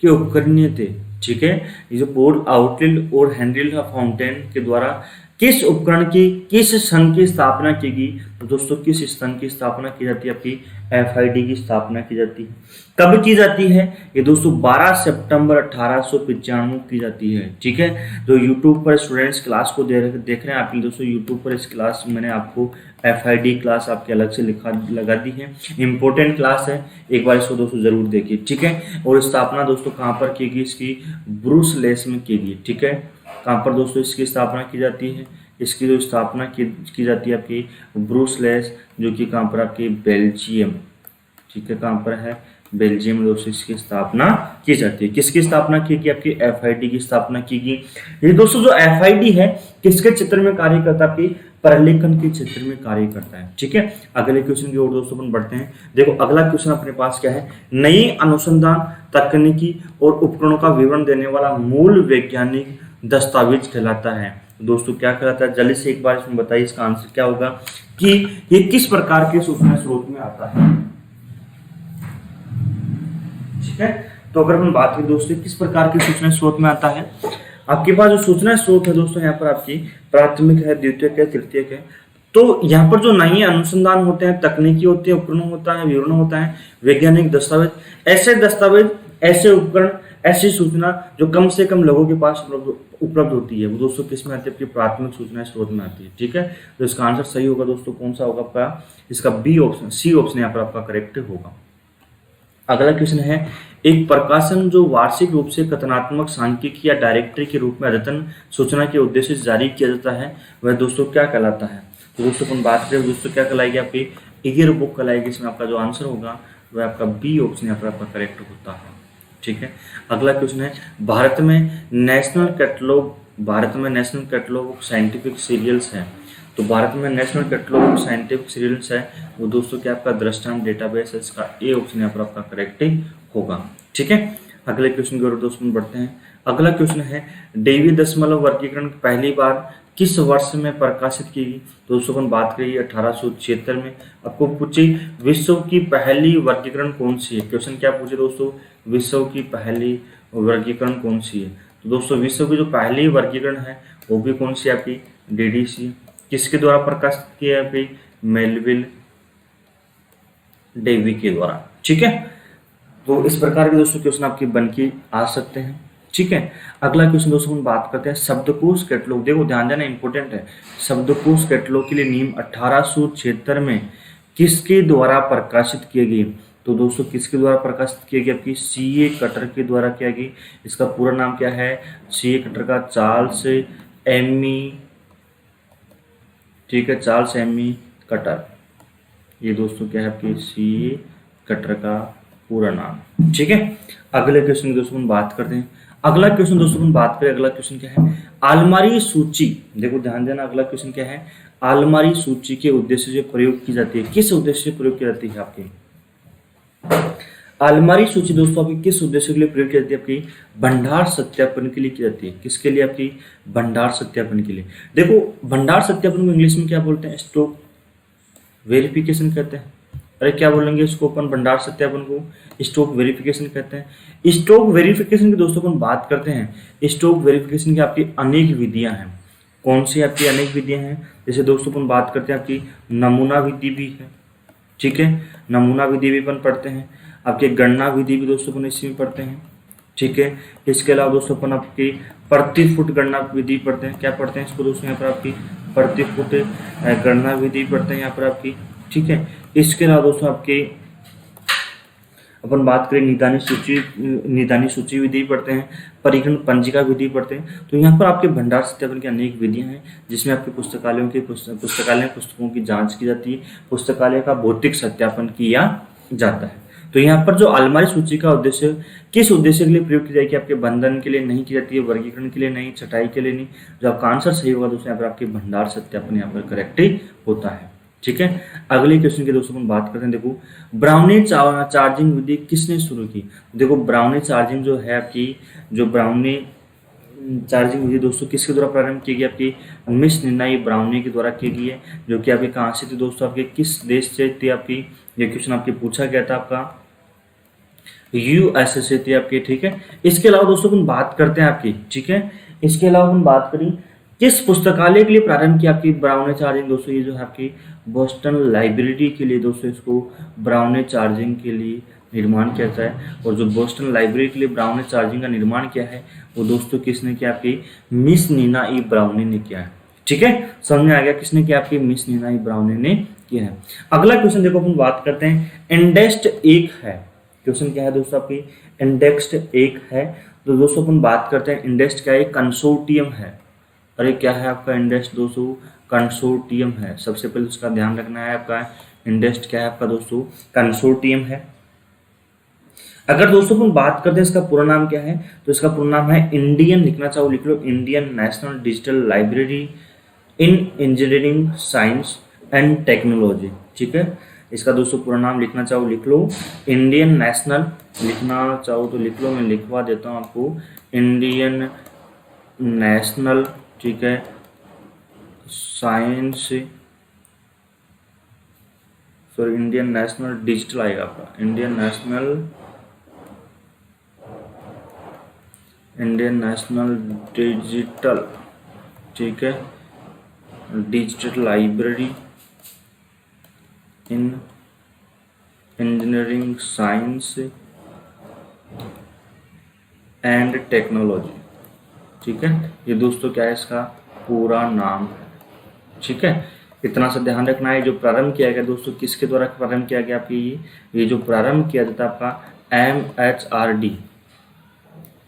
के उपकरणीय थे। ठीक है, ये जो पोल आउटलेट और हेनरी ला फाउंटेन के द्वारा किस उपकरण की, किस संघ की स्थापना की गई? तो दोस्तों किस संघ की स्थापना की जाती है? आपकी FID की स्थापना की जाती है। कब की जाती है? ये दोस्तों 12 सितंबर 1895 की जाती है। ठीक है, जो YouTube पर स्टूडेंट्स क्लास को देख रहे हैं आपके दोस्तों, YouTube पर इस क्लास मैंने आपको FID क्लास आपके अलग से लगा दी है, इंपॉर्टेंट क्लास है, एक बार इसको दोस्तों जरूर देखिए। ठीक है, और स्थापना दोस्तों कहाँ पर की गई? इसकी ब्रूस लेस में की गई। ठीक है, कहाँ पर दोस्तों इसकी स्थापना की जाती है? इसकी जो स्थापना की जाती है आपकी ब्रूस लेस, जो कि कहाँ पर? आपकी बेल्जियम। ठीक है, कहाँ पर है? बेल्जियम में दोस्तों इसकी स्थापना की जाती है। किसकी स्थापना की गई? आपकी FID की स्थापना की गई। ये दोस्तों जो FID है किसके क्षेत्र में कार्य करता है? आपकी प्रलेखन के क्षेत्र में कार्य करता है। ठीक है, अगले क्वेश्चन की ओर दोस्तों अपन बढ़ते हैं। देखो अगला क्वेश्चन अपने पास क्या है? नई अनुसंधान तकनीकी और उपकरणों का विवरण देने वाला मूल वैज्ञानिक दस्तावेज कहलाता है। दोस्तों क्या कहलाता है? जल्दी से एक बार इसमें बताइए, इसका आंसर क्या होगा कि ये किस प्रकार के सूचना स्रोत में आता है? ठीक है, तो अगर हम बात करें दोस्तों किस प्रकार के सूचना स्रोत में आता है, आपके पास जो सूचना स्रोत है दोस्तों यहाँ पर आपकी प्राथमिक है, द्वितीयक है, तृतीयक है। तो यहाँ पर जो नए अनुसंधान होते हैं, तकनीकी होते हैं, उपकरण होता है, विवरण होता है, वैज्ञानिक दस्तावेज, ऐसे दस्तावेज, ऐसे उपकरण, ऐसी सूचना जो कम से कम लोगों के पास उपलब्ध होती है, वो दोस्तों किस में आती है? आपकी प्राथमिक सूचना स्रोत में आती है। ठीक है, तो इसका आंसर सही होगा दोस्तों, कौन सा होगा आपका? इसका B ऑप्शन, C ऑप्शन यहाँ पर आपका करेक्ट होगा। अगला क्वेश्चन है, एक प्रकाशन जो वार्षिक रूप से कथनात्मक, सांख्यिकी या डायरेक्टरी के रूप में अद्यतन सूचना के उद्देश्य से जारी किया जाता है, वह दोस्तों क्या कहलाता है? तो दोस्तों अपन बात करें दोस्तों क्या कहलाएगी? आपकी ईयर बुक कहलाएगी। इसमें आपका जो आंसर होगा वह आपका B ऑप्शन यहाँ पर आपका करेक्ट होता है। ठीक है, अगला क्वेश्चन है, भारत में national catalogue of scientific serials है। तो भारत में national catalogue of scientific serials है, वो दोस्तों क्या आपका दृष्टांत डेटाबेस है। इसका A ऑप्शन यहाँ पर आपका करेक्ट होगा। ठीक है, अगले क्वेश्चन की ओर दोस्तों बढ़ते हैं। अगला क्वेश्चन है, डेवी दशमलव वर्गीकरण पहली बार किस वर्ष में प्रकाशित की गई? दोस्तों अपन बात करिए 1876 में। आपको पूछे विश्व की पहली वर्गीकरण कौन सी है? क्वेश्चन क्या पूछे दोस्तों? विश्व की पहली वर्गीकरण कौन सी है? तो दोस्तों विश्व की जो पहली वर्गीकरण है वो भी कौन सी है? आपकी DDC। किसके द्वारा प्रकाशित किया है? आपकी मेलविल डेवी के द्वारा। ठीक है, तो इस प्रकार के दोस्तों क्वेश्चन आपके बन के आ सकते हैं। ठीक है, अगला क्वेश्चन दोस्तों हम बात करते हैं शब्दकोश कैटलॉग। देखो ध्यान देना, इंपॉर्टेंट है। शब्दकोश कैटलॉग के लिए नीम 1876 में किसके द्वारा प्रकाशित किए गए? तो दोस्तों किसके द्वारा प्रकाशित किया गया? आपकी सीए कटर के द्वारा किया गया। इसका पूरा नाम क्या है? सीए कटर का चार्ल्स एमी, ठीक है, चार्ल्स एमी कटर। ये दोस्तों क्या है? आपकी सीए कटर का पूरा नाम, ठीक है। अगले क्वेश्चन की दोस्तों हम बात करते हैं। अगला क्वेश्चन दोस्तों हम बात करें, अगला क्वेश्चन क्या है? अलमारी सूची। देखो ध्यान देना, अगला क्वेश्चन क्या है? अलमारी सूची के उद्देश्य से प्रयोग की जाती है। किस उद्देश्य से प्रयोग की जाती है आपकी अलमारी सूची? दोस्तों आपकी किस उद्देश्य के लिए प्रयोग की जाती है? आपकी भंडार सत्यापन के लिए की जाती है। किसके लिए? आपकी भंडार सत्यापन के लिए। देखो भंडार सत्यापन को इंग्लिश में क्या बोलते हैं? स्टॉक वेरिफिकेशन कहते हैं। अरे क्या बोलेंगे इसको अपन? भंडार सत्यापन को स्टॉक वेरिफिकेशन कहते हैं। स्टॉक वेरिफिकेशन की दोस्तों अपन बात करते हैं। स्टॉक वेरिफिकेशन की आपकी अनेक विधियां हैं। कौन सी आपकी अनेक विधियां हैं? जैसे दोस्तों अपन बात करते हैं आपकी नमूना विधि भी है, ठीक है, नमूना विधि भी अपन पढ़ते हैं। आपकी गणना विधि भी दोस्तों अपन इसी में पढ़ते हैं, ठीक है। इसके अलावा दोस्तों अपन आपकी प्रति फुट गणना विधि पढ़ते हैं। क्या पढ़ते हैं इसको दोस्तों? यहाँ पर आपकी प्रति फुट गणना विधि पढ़ते हैं यहाँ पर आपकी, ठीक है। इसके अलावा दोस्तों आपके अपन बात करें निदानी सूची विधि पढ़ते हैं, परिगण पंजिका विधि पढ़ते हैं। तो यहाँ पर आपके भंडार सत्यापन की अनेक विधियां हैं, जिसमें आपके पुस्तकालय पुस्तकों की जांच की जाती है, पुस्तकालय का भौतिक सत्यापन किया जाता है। तो यहाँ पर जो अलमारी सूची का उद्देश्य किस उद्देश्य के लिए प्रयोग की जाएगी? आपके बंधन के लिए नहीं की जाती है, वर्गीकरण के लिए नहीं, छटाई के लिए नहीं। जो आपका आंसर सही होगा दोस्तों यहाँ पर आपके भंडार सत्यापन यहाँ पर करेक्ट ही होता है, ठीक है। अगले क्वेश्चन की दोस्तों हम बात करते हैं। देखो ब्राउनी चार्जिंग विधि किसने शुरू की? देखो ब्राउनी चार्जिंग जो है आपकी, जो ब्राउनी चार्जिंग विधि दोस्तों किसके द्वारा प्रारंभ की गई? आपकी मिस निनाई ब्राउनी के द्वारा की गई है। जो कि आपके कहाँ से थी दोस्तों? आपके किस देश से थी? आपकी ये क्वेश्चन आपके पूछा गया था, आपका यूएसए से थी आपकी, ठीक है। इसके अलावा दोस्तों हम बात करते हैं आपकी, ठीक है, इसके अलावा हम बात करें किस पुस्तकालय के लिए प्रारंभ की आपकी ब्राउनी चार्जिंग? दोस्तों ये जो है आपकी बोस्टन लाइब्रेरी के लिए दोस्तों इसको ब्राउनी चार्जिंग के लिए निर्माण किया जाता है। और जो बोस्टन लाइब्रेरी के लिए ब्राउनी चार्जिंग का निर्माण किया है वो दोस्तों किसने किया? आपकी मिस नीना ई ब्राउनी ने किया है, ठीक है। समझ में आ गया किसने किया? आपकी मिस नीना ई ब्राउनी ने किया है। अगला क्वेश्चन देखो अपन बात करते हैं, इंडेक्स्ड 1 है। क्वेश्चन क्या है दोस्तों? आपकी इंडेक्स्ड 1 है। तो दोस्तों अपन बात करते हैं इंडेक्स्ड क्या है? कंसोर्टियम है। अरे क्या है आपका इंडेक्स्ड दोस्तों? कंसोर्टियम है। सबसे पहले उसका ध्यान रखना है, आपका इंडेक्स्ड क्या है? आपका दोस्तों कंसोर्टियम है। अगर दोस्तों हम बात करते हैं इसका पूरा नाम क्या है, तो इसका पूरा नाम है इंडियन, लिखना चाहो लिख लो, Indian national digital library in engineering science and technology, ठीक है। इसका दोस्तों पूरा नाम लिखना चाहो लिख लो, इंडियन नेशनल, लिखना चाहो तो लिख लो, मैं लिखवा देता हूँ आपको, इंडियन नेशनल, ठीक है, science, sorry Indian national digital आएगा आपका, इंडियन नेशनल डिजिटल, ठीक है, digital library in engineering science and technology, ठीक है। ये दोस्तों क्या है? इसका पूरा नाम है, ठीक है। इतना सा ध्यान रखना है। जो प्रारंभ किया गया दोस्तों किसके द्वारा प्रारंभ किया गया? आपकी ये जो प्रारंभ किया जाता है आपका MHRD,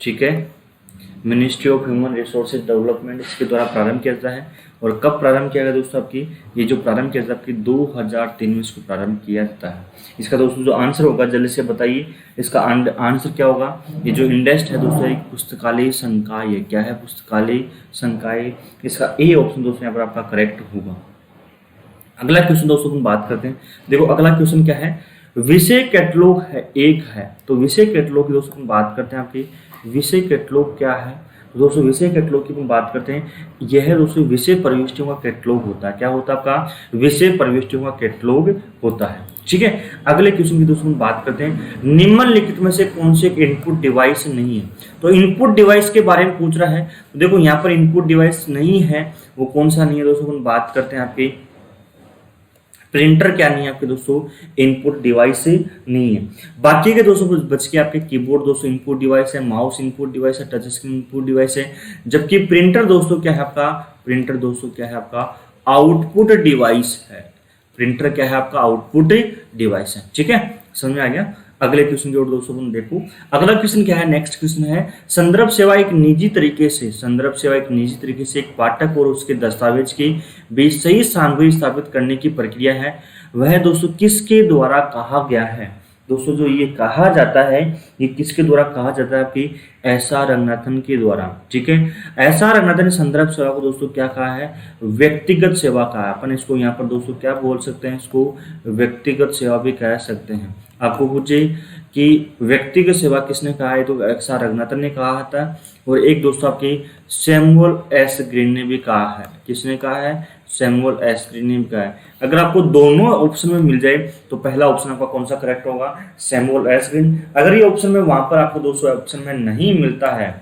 ठीक है, ministry of human resources development, इसके द्वारा प्रारंभ किया जाता है। और कब प्रारंभ किया गया दोस्तों? आपकी ये जो प्रारंभ किया जाता है आपकी 2003 में इसको प्रारंभ किया जाता है। इसका दोस्तों जो आंसर होगा जल्दी से बताइए, इसका आंसर क्या होगा? ये जो इंडेस्ट है दोस्तों एक पुस्तकालय संकाय है। क्या है? पुस्तकालय संकाय। इसका ए ऑप्शन दोस्तों यहाँ पर आपका करेक्ट होगा। अगला क्वेश्चन दोस्तों हम बात करते हैं। देखो अगला क्वेश्चन क्या है? विषय कैटलॉग है, एक है। तो विषय कैटलॉग की दोस्तों हम बात करते हैं, आपकी विषय कैटलॉग क्या है? तो दोस्तों विषय कैटलॉग की हम बात करते हैं, यह दोस्तों विषय प्रविष्टियों का कैटलॉग होता है। क्या होता है? आपका विषय प्रविष्टियों का कैटलॉग होता है, ठीक है। अगले क्वेश्चन की दोस्तों हम बात करते हैं, निम्नलिखित में से कौन से एक इनपुट डिवाइस नहीं है? तो इनपुट डिवाइस के बारे में पूछ रहा है। तो देखो यहाँ पर इनपुट डिवाइस नहीं है, वो कौन सा नहीं है दोस्तों? हम बात करते हैं आपकी प्रिंटर क्या नहीं है आपके दोस्तों? इनपुट डिवाइस नहीं है। बाकी के दोस्तों बच के आपके कीबोर्ड दोस्तों इनपुट डिवाइस है, माउस इनपुट डिवाइस है, टच स्क्रीन इनपुट डिवाइस है। जबकि प्रिंटर दोस्तों क्या है आपका? प्रिंटर दोस्तों क्या है आपका? आउटपुट डिवाइस है। प्रिंटर क्या है आपका? आउटपुट डिवाइस है, ठीक है। समझ में आ गया। अगले क्वेश्चन की ओर दोस्तों तुम देखो। अगला क्वेश्चन क्या है, नेक्स्ट क्वेश्चन है, संदर्भ सेवा एक निजी तरीके से एक पाठक और उसके दस्तावेज के बीच सही सामग्री स्थापित करने की प्रक्रिया है, वह दोस्तों किसके द्वारा कहा गया है। दोस्तों जो ये कहा जाता है, ये किसके द्वारा कहा जाता है, आपकी एस.आर. रंगनाथन के द्वारा। ठीक है, एस.आर. रंगनाथन ने संदर्भ सेवा को दोस्तों क्या कहा है, व्यक्तिगत सेवा कहा है। अपन इसको यहाँ पर दोस्तों क्या बोल सकते हैं, इसको व्यक्तिगत सेवा भी कह सकते हैं। आपको पूछे कि व्यक्तिगत सेवा किसने कहा है, तो एस.आर. रंगनाथन ने कहा था। और एक दोस्तों आपकी सैमुअल एस ग्रीन ने भी कहा है। किसने कहा है, सैमुअल एस ग्रीन ने भी कहा है। अगर आपको दोनों ऑप्शन में मिल जाए तो पहला ऑप्शन आपका कौन सा करेक्ट होगा, सैमुअल एस ग्रीन। अगर ये ऑप्शन में वहां पर आपको दोस्तों ऑप्शन में नहीं मिलता है,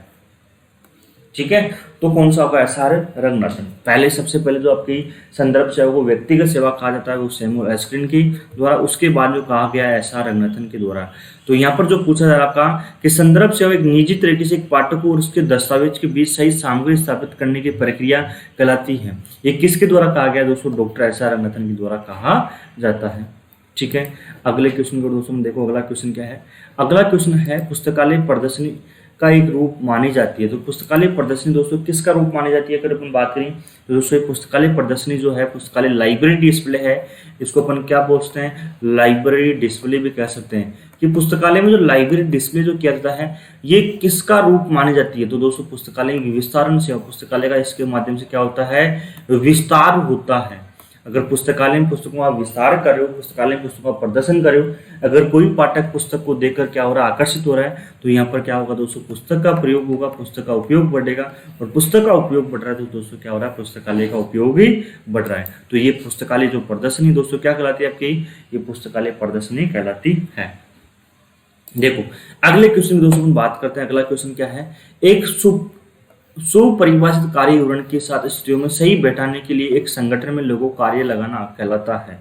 ठीक है, तो कौन सा होगा, एस.आर. रंगनाथन। पहले सबसे पहले जो आपकी संदर्भ सेवा को व्यक्तिगत सेवा कहा जाता है वो सैमुअल एस ग्रीन के द्वारा, उसके बाद जो कहा गया है एस.आर. रंगनाथन के द्वारा। तो यहाँ पर जो पूछा जा रहा था कि संदर्भ सेवा एक निजी तरीके से एक पाठक और उसके दस्तावेज के बीच सही सामग्री स्थापित करने की प्रक्रिया कहलाती है, ये किसके द्वारा कहा गया दोस्तों, डॉक्टर एस.आर. रंगनाथन के द्वारा कहा जाता है। ठीक है, अगले क्वेश्चन को दोस्तों देखो। अगला क्वेश्चन क्या है, अगला क्वेश्चन है पुस्तकालय प्रदर्शनी का एक रूप मानी जाती है। तो पुस्तकालय प्रदर्शनी दोस्तों किसका रूप मानी जाती है, अगर अपन बात करें तो दोस्तों पुस्तकालय प्रदर्शनी जो है, पुस्तकालय लाइब्रेरी डिस्प्ले है, इसको अपन क्या बोलते हैं, लाइब्रेरी डिस्प्ले भी कह सकते हैं। कि पुस्तकालय में जो लाइब्रेरी डिस्प्ले जो किया जाता है, ये किसका रूप मानी जाती है, तो दोस्तों पुस्तकालय की विस्तारण सेवा, पुस्तकालय का इसके माध्यम से क्या होता है, विस्तार होता है। अगर पुस्तकालय में पुस्तकों का विस्तार कर रहे हो, पुस्तकालय में पुस्तकों का प्रदर्शन कर रहे हो, अगर कोई पाठक पुस्तक को देखकर क्या हो रहा है, आकर्षित हो रहा है, तो यहाँ पर क्या होगा दोस्तों, पुस्तक का प्रयोग होगा, पुस्तक का उपयोग बढ़ेगा। और पुस्तक का उपयोग बढ़ रहा है तो दोस्तों क्या हो रहा है, पुस्तकालय का उपयोग ही बढ़ रहा है। तो ये पुस्तकालय जो प्रदर्शनी दोस्तों क्या कहलाती है आपकी, ये पुस्तकालय प्रदर्शनी कहलाती है। देखो अगले क्वेश्चन की दोस्तों हम बात करते हैं। अगला क्वेश्चन क्या है, एक सुपरिभाषित कार्य विवरण के साथ स्थितियों में सही बैठाने के लिए एक संगठन में लोगों कार्य लगाना कहलाता है।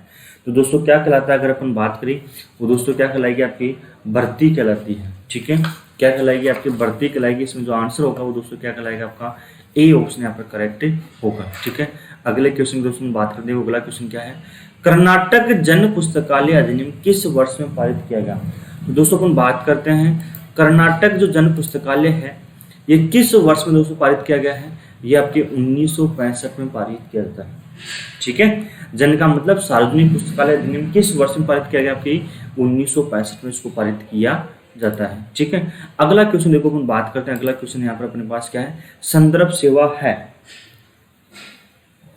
तो दोस्तों क्या कहलाता है, अगर अपन बात करें वो दोस्तों क्या कहलाएगी, आपकी भर्ती कहलाती है। ठीक है, क्या कहलाएगी, आपकी भर्ती कहलाएगी। इसमें जो आंसर होगा वो दोस्तों क्या कहलाएगा, आपका ए ऑप्शन यहाँ पर करेक्ट होगा। ठीक है, अगले क्वेश्चन की दोस्तों बात करते हैं। अगला क्वेश्चन क्या है, कर्नाटक जन पुस्तकालय अधिनियम किस वर्ष में पारित किया गया। तो दोस्तों अपन बात करते हैं कर्नाटक जो जन पुस्तकालय है, ये किस वर्ष में दोस्तों पारित किया गया है, ये आपके 1965 में पारित किया जाता है। ठीक है, जन का मतलब सार्वजनिक पुस्तकालय अधिनियम किस वर्ष में पारित किया गया, आपकी 1965 में इसको पारित किया जाता है। ठीक है, अगला क्वेश्चन देखो अपन बात करते हैं। अगला क्वेश्चन यहाँ पर अपने पास क्या है, संदर्भ सेवा है।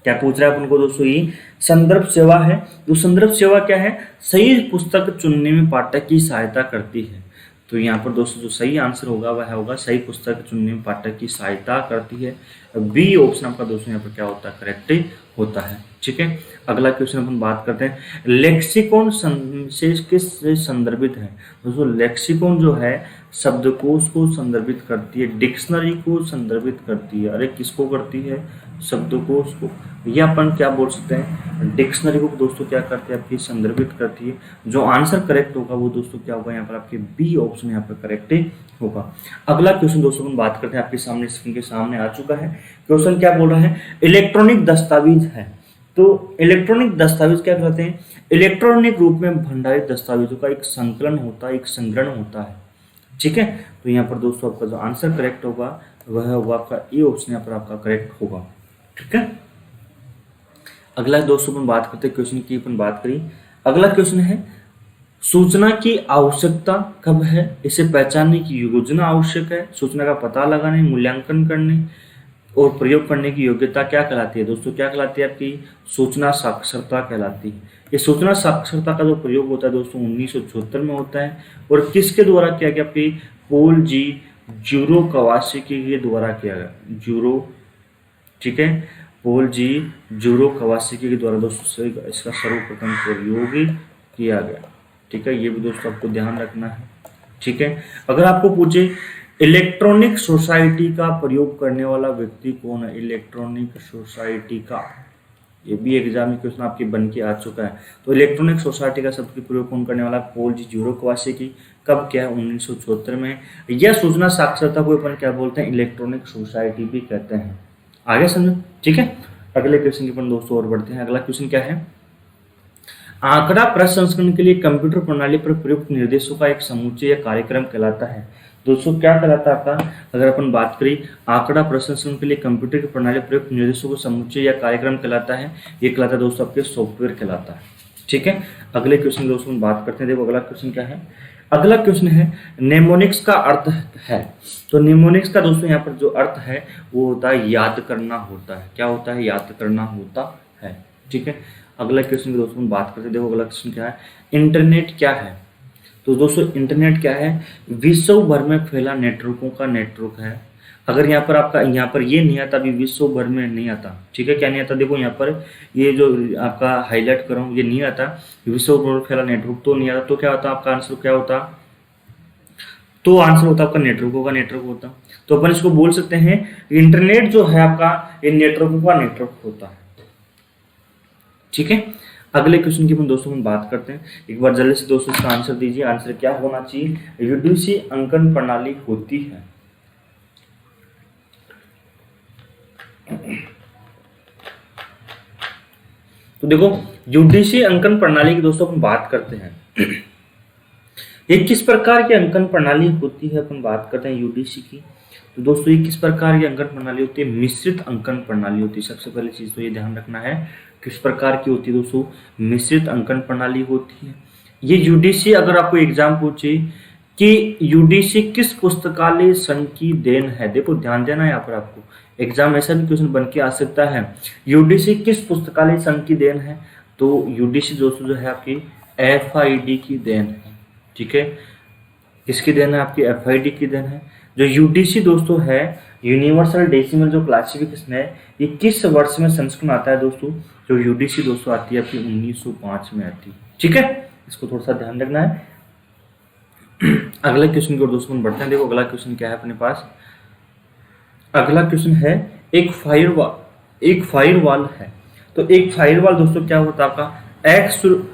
क्या पूछ रहा है अपन को दोस्तों, ये संदर्भ सेवा है। तो संदर्भ सेवा क्या है, सही पुस्तक चुनने में पाठक की सहायता करती है। तो यहाँ पर दोस्तों जो सही आंसर होगा वह होगा सही पुस्तक चुनने में पाठक की सहायता करती है। बी ऑप्शन आपका दोस्तों यहाँ पर क्या होता है, करेक्ट होता है। ठीक है, अगला क्वेश्चन अपन बात करते हैं, लेक्सिकॉन से किससे संदर्भित है। दोस्तों लेक्सिकॉन जो है शब्दकोश को संदर्भित करती है, डिक्शनरी को संदर्भित करती है। अरे किसको करती है, शब्दकोश को, या अपन क्या बोल सकते हैं, डिक्शनरी को दोस्तों क्या करती है, आपकी संदर्भित करती है। जो आंसर करेक्ट होगा वो दोस्तों क्या होगा, यहाँ पर आपके बी ऑप्शन यहाँ पर करेक्ट होगा। अगला क्वेश्चन दोस्तों हम बात करते हैं, आपके सामने स्क्रीन के सामने आ चुका है। क्वेश्चन क्या बोल रहा है, इलेक्ट्रॉनिक दस्तावेज है। तो इलेक्ट्रॉनिक दस्तावेज क्या कहते हैं, इलेक्ट्रॉनिक रूप में भंडारित दस्तावेजों का एक संकलन होता है, एक संग्रहण होता है। ठीक है, तो यहाँ पर दोस्तों आपका जो आंसर करेक्ट होगा वह होगा आपका ए ऑप्शन यहाँ पर आपका करेक्ट होगा। ठीक है, अगला दोस्तों अपन बात करते हैं क्वेश्चन की, अपन बात करी। अगला क्वेश्चन है, सूचना की आवश्यकता कब है, इसे पहचानने की योजना आवश्यक है, सूचना का पता लगाने, मूल्यांकन करने और प्रयोग करने की योग्यता क्या कहलाती है। दोस्तों क्या कहलाती है, आपकी सूचना साक्षरता कहलाती है। ये सूचना साक्षरता का जो प्रयोग होता है दोस्तों 1974 में होता है। और किसके द्वारा किया गया, आपकी पॉल जी जूरोकवास्की के द्वारा किया गया, जूरो, ठीक है, पॉल जी जूरोकवास्की के द्वारा दोस्तों इसका सर्वप्रथम प्रयोग किया गया। ठीक है, ये भी दोस्तों आपको ध्यान रखना है। ठीक है, अगर आपको पूछे इलेक्ट्रॉनिक सोसाइटी का प्रयोग करने वाला व्यक्ति कौन है, इलेक्ट्रॉनिक सोसाइटी का, ये भी एग्जाम में क्वेश्चन आपके बन के आ चुका है। तो इलेक्ट्रॉनिक सोसाइटी का शब्द प्रयोग कौन करने वाला, पॉल जी जूरोकवास्की। कब किया है, 1974 में। यह सूचना साक्षरता को अपन क्या बोलते हैं, इलेक्ट्रॉनिक सोसाइटी भी कहते हैं। आगे समझो। ठीक है, अगले क्वेश्चन की अपन दोस्तों और बढ़ते हैं। अगला क्वेश्चन क्या है, आंकड़ा प्रसंस्करण के लिए कंप्यूटर प्रणाली पर प्रयुक्त निर्देशों का एक समुच्चय या कार्यक्रम कहलाता है। दोस्तों क्या कहलाता है आपका, अगर अपन बात करें आंकड़ा प्रसंस्करण के लिए कंप्यूटर की प्रणाली पर प्रयुक्त निर्देशों का समुच्चय या कार्यक्रम कहलाता है, ये कहलाता है दोस्तों आपके सॉफ्टवेयर कहलाता है। ठीक है, अगले क्वेश्चन दोस्तों हम बात करते हैं। देखो अगला क्वेश्चन क्या है, अगला क्वेश्चन है नेमोनिक्स का अर्थ है। तो नेमोनिक्स का दोस्तों यहाँ पर जो अर्थ है वो होता है याद करना होता है। क्या होता है, याद करना होता है। ठीक है, अगला क्वेश्चन की दोस्तों हम बात करते हैं। देखो अगला क्वेश्चन क्या है, इंटरनेट क्या है। तो दोस्तों इंटरनेट क्या है, विश्व भर में फैला नेटवर्कों का नेटवर्क है। अगर यहाँ पर आपका यहाँ पर ये नहीं आता, अभी विश्व भर में नहीं आता। ठीक है, क्या नहीं आता, देखो यहाँ पर ये जो आपका हाईलाइट कर रहा हूँ ये नहीं आता, विश्व भर में फैला नेटवर्क तो नहीं आता। तो क्या होता आपका आंसर, क्या होता, तो आंसर होता आपका नेटवर्कों का नेटवर्क होता। तो अपन इसको बोल सकते हैं इंटरनेट जो है आपका ये नेटवर्कों का नेटवर्क होता है। ठीक है, अगले क्वेश्चन की अपन दोस्तों हम बात करते हैं। एक बार जल्दी से दोस्तों इसका आंसर दीजिए। आंसर क्या होना चाहिए, यूडीसी अंकन प्रणाली होती है। तो देखो यूडीसी अंकन प्रणाली की दोस्तों अपन बात करते हैं। ये किस प्रकार की अंकन प्रणाली होती है, अपन बात करते हैं यूडीसी की। तो दोस्तों ये किस प्रकार की अंकन प्रणाली होती है, मिश्रित अंकन प्रणाली होती है। सबसे पहली चीज तो ये ध्यान रखना है किस प्रकार की होती है दोस्तों, मिश्रित अंकन प्रणाली होती है। ये यूडीसी, अगर आपको एग्जाम पूछे कि यूडीसी किस पुस्तकालय संघ की देन है, देखो ध्यान देना है यहाँ पर आपको, एग्जाम ऐसा भी क्वेश्चन बन के आ सकता है, यूडीसी किस पुस्तकालय संघ की देन है। तो यूडीसी दोस्तों जो है आपकी एफआईडी की देन है। ठीक है, किसकी देन है, आपकी एफआईडी की देन है। जो यूडीसी दोस्तों है, यूनिवर्सल डेसिमल जो क्लासिफिकेशन है, ये किस वर्ष में संस्करण आता है दोस्तों, जो यूडीसी दोस्तों आती है आपकी 1905 में आती है। ठीक है, इसको थोड़ा सा ध्यान रखना है। अगला क्वेश्चन की ओर दोस्तों बढ़ते हैं। देखो अगला क्वेश्चन क्या है अपने पास, अगला क्वेश्चन है एक फायरवॉल है। तो एक फायरवॉल दोस्तों क्या होता है आपका,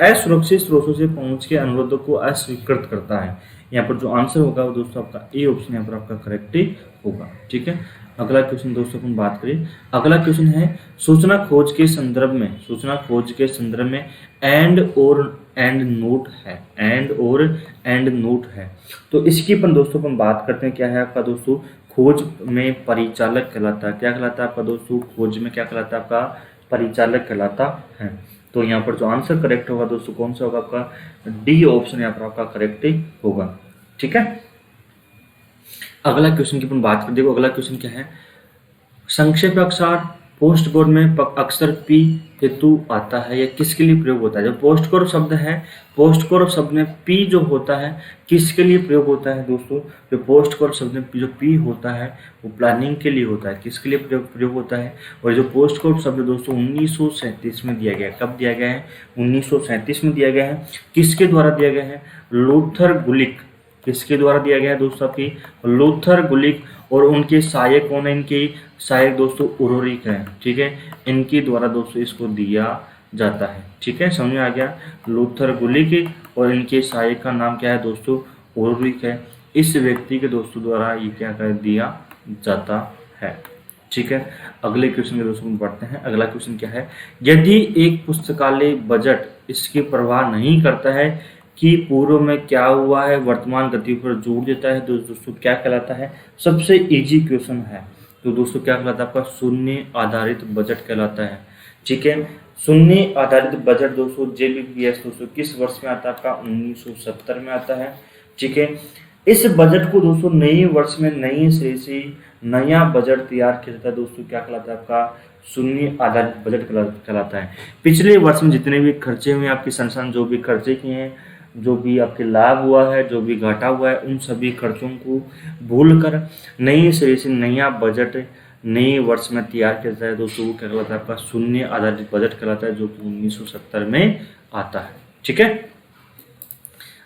असुरक्षित स्रोतों से पहुंच के अनुरोधों को अस्वीकृत करता है। यहाँ पर जो आंसर होगा वो दोस्तों आपका ए ऑप्शन यहाँ पर आपका करेक्ट होगा। ठीक है, अगला क्वेश्चन दोस्तों अपन बात करें। अगला क्वेश्चन है सूचना खोज के संदर्भ में एंड और एंड नोट है, एंड और एंड नोट है। तो इसकी अपन दोस्तों अपन बात करते हैं। क्या है आपका दोस्तों, खोज में परिचालक कहलाता है। क्या कहलाता है आपका दोस्तों, खोज में क्या कहलाता है आपका, परिचालक कहलाता है। तो यहाँ पर जो आंसर करेक्ट होगा दोस्तों कौन सा होगा, आपका डी ऑप्शन यहाँ पर आपका करेक्ट होगा। ठीक है, अगला क्वेश्चन की अपन बात कर, देखो अगला क्वेश्चन क्या है, संक्षेप अक्षर पोस्ट कोड में अक्सर पी हेतु आता है, या किसके लिए प्रयोग होता है। जो पोस्ट कोड शब्द है, पोस्ट कोड शब्द में पी जो होता है किसके लिए प्रयोग होता है दोस्तों, जो पोस्ट कोड शब्द में जो पी होता है वो प्लानिंग के लिए होता है। किसके लिए प्रयोग होता है, और जो पोस्ट कोड शब्द दोस्तों 1937 में दिया गया है। कब दिया गया है, 1937 में दिया गया है। किसके द्वारा दिया गया है, लूथर गुलिक, किसके द्वारा दिया गया है दोस्तों, आपकी लूथर गुलिक। और उनके सहायक कौन है, इनके सहायक दोस्तों उरोरिक है। ठीक है, इनके द्वारा दोस्तों इसको दिया जाता है। ठीक है, समझ में आ गया, लूथर गुलिक और इनके सहायक का नाम क्या है दोस्तों, उरोरिक है। इस व्यक्ति के दोस्तों द्वारा ये क्या कर दिया जाता है। ठीक है, अगले क्वेश्चन के दोस्तों पढ़ते हैं। अगला क्वेश्चन क्या है, यदि एक पुस्तकालय बजट इसकी परवाह नहीं करता है कि पूर्व में क्या हुआ है, वर्तमान गति पर जोर देता है, तो दोस्तों क्या कहलाता है, सबसे इजी क्वेश्चन है। तो दोस्तों क्या कहलाता है आपका, शून्य आधारित बजट कहलाता है। ठीक है, शून्य आधारित बजट दोस्तों जेबीपीएस दोस्तों किस वर्ष में आता है आपका, 1970 में आता है। ठीक है, इस बजट को दोस्तों नए वर्ष में नई सिरे से नया बजट तैयार किया जाता है दोस्तों, क्या कहलाता है आपका, शून्य आधारित बजट कहलाता है। पिछले वर्ष में जितने भी खर्चे हुए आपके संस्थान जो भी खर्चे किए हैं, जो भी आपके लाभ हुआ है, जो भी घाटा हुआ है, उन सभी खर्चों को भूलकर नई सिरे से नया बजट नए वर्ष में तैयार किया जाता है दोस्तों, वो क्या कहलाता है आपका, शून्य आधारित बजट कहलाता है, जो कि 1970 में आता है। ठीक है,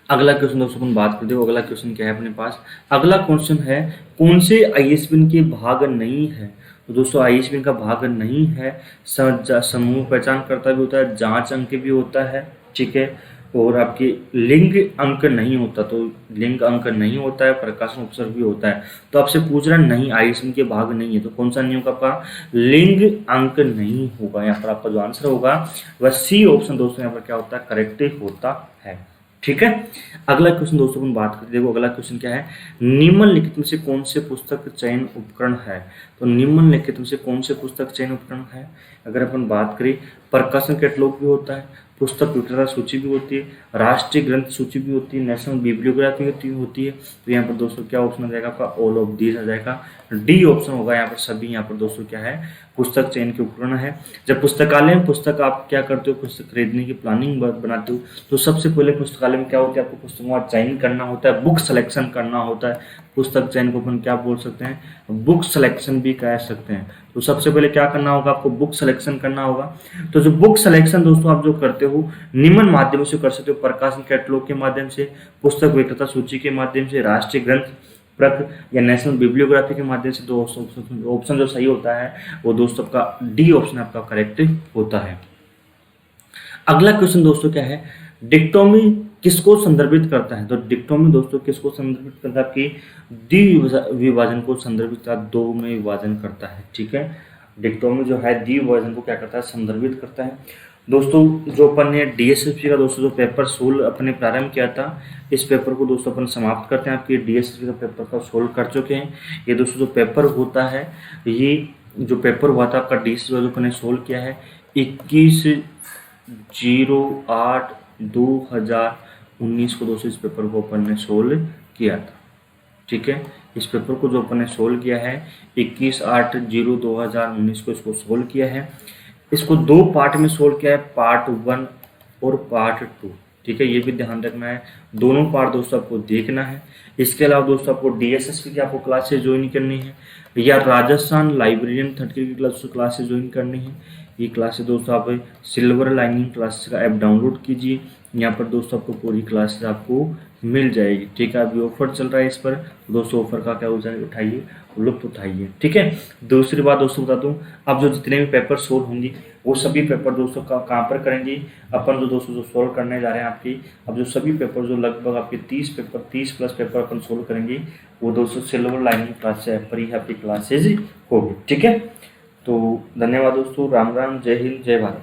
अगला क्वेश्चन दोस्तों हम बात करते हैं। अगला क्वेश्चन क्या है अपने पास, अगला क्वेश्चन है कौन से आईएसबीएन के भाग नहीं है। तो दोस्तों आईएसबीएन का भाग नहीं है, समूह पहचान करता भी होता है, जांच अंक भी होता है। ठीक है, और आपके लिंग अंक नहीं होता, तो लिंग अंक नहीं होता है, प्रकाशन उपसर्ग भी होता है, तो आपसे पूछ रहा नहीं आइसम के भाग नहीं है, तो कौन सा नहीं होगा आपका, लिंग अंक नहीं होगा। यहाँ पर आपका जो आंसर होगा वह सी ऑप्शन दोस्तों यहाँ पर क्या होता है, करेक्ट होता है। ठीक है, अगला क्वेश्चन दोस्तों अपन बात करते, देखो अगला क्वेश्चन क्या है, निम्नलिखित में से कौन से पुस्तक चयन उपकरण है। तो निम्नलिखित में से कौन से पुस्तक चयन उपकरण है, अगर अपन बात करें, प्रकाशन कैटलॉग भी होता है, पुस्तक विक्रेता सूची भी होती है, राष्ट्रीय ग्रंथ सूची भी होती है, नेशनल बिब्लियोग्राफी होती है। तो यहाँ पर दोस्तों क्या ऑप्शन आ जाएगा आपका, ऑल ऑफ दीज आ जाएगा, डी ऑप्शन होगा यहाँ पर सभी। यहाँ पर दोस्तों क्या है, पुस्तक चयन के उपकरण है। जब पुस्तकालय में पुस्तक आप क्या करते हो, पुस्तक खरीदने की प्लानिंग बनाते हो, तो सबसे पहले पुस्तकालय में क्या होता है, आपको पुस्तकों का चयन करना होता है, बुक सिलेक्शन करना होता है। पुस्तक चयन को अपन क्या बोल सकते हैं, बुक सिलेक्शन भी कह सकते हैं। तो सबसे पहले क्या करना होगा, आपको बुक सिलेक्शन करना होगा। तो जो बुक सिलेक्शन दोस्तों आप जो करते हो निम्न माध्यमों से कर सकते हो, प्रकाशन कैटलॉग के माध्यम से, पुस्तक विक्रेता सूची के माध्यम से, राष्ट्रीय ग्रंथ प्रक या नेशनल बिब्लियोग्राफी के माध्यम से। दो ऑप्शन जो सही होता है वो दोस्तों आपका डी ऑप्शन आपका करेक्ट होता है। अगला क्वेश्चन दोस्तों क्या है, डिक्टोमी किसको संदर्भित करता है। तो डिक्टोमी दोस्तों किसको संदर्भित करता है, आपकी द्विविभाजन को संदर्भित करता है, दो में विभाजन करता है। ठीक है, डिक्टोमी जो है द्विविभाजन को क्या करता है, संदर्भित करता है। दोस्तों जो अपन ने डीएसएसपी का दोस्तों जो पेपर 16 अपने प्रारंभ किया था, इस पेपर को दोस्तों अपन समाप्त करते हैं। आपके डीएसएसपी का पेपर का सोल्व कर चुके हैं। ये दोस्तों जो पेपर होता है, ये जो पेपर हुआ था आपका डीएसएसपी जो अपन ने सोल्व किया है 21/08/2019 को दोस्तों इस पेपर को अपन ने सोल्व किया था। ठीक है, इस पेपर को जो अपन ने सोल्व किया है 21/08/2019 को इसको सोल्व किया है। इसको दो पार्ट में सोल्व किया है, पार्ट 1 और पार्ट 2। ठीक है, ये भी ध्यान रखना है, दोनों पार्ट दोस्तों आपको देखना है। इसके अलावा दोस्तों आपको डीएसएसपी की आपको क्लासेस ज्वाइन करनी है, या राजस्थान लाइब्रेरियन 30 की क्लासेस ज्वाइन करनी है। ये क्लासेस दोस्तों आप सिल्वर लाइनिंग क्लासेस का ऐप डाउनलोड कीजिए, यहाँ पर दोस्तों आपको पूरी क्लासेस आपको मिल जाएगी। ठीक है, अभी ऑफर चल रहा है इस पर, दोस्तों ऑफर का क्या उठाइए, लुत्फ उठाइए। ठीक है, दूसरी बात दोस्तों बता दूं, अब जो जितने भी पेपर सोल्व होंगे वो सभी पेपर दोस्तों कहाँ पर करेंगे, अपन जो दोस्तों जो सोल्व करने जा रहे हैं आपकी, अब जो सभी पेपर जो लगभग आपके 30 प्लस पेपर अपन सोल्व करेंगे, वो दोस्तों सिल्वर लाइनिंग क्लास ऐप पर ही आपकी क्लासेज होगी। ठीक है, तो धन्यवाद दोस्तों, राम राम, जय हिंद, जय भारत।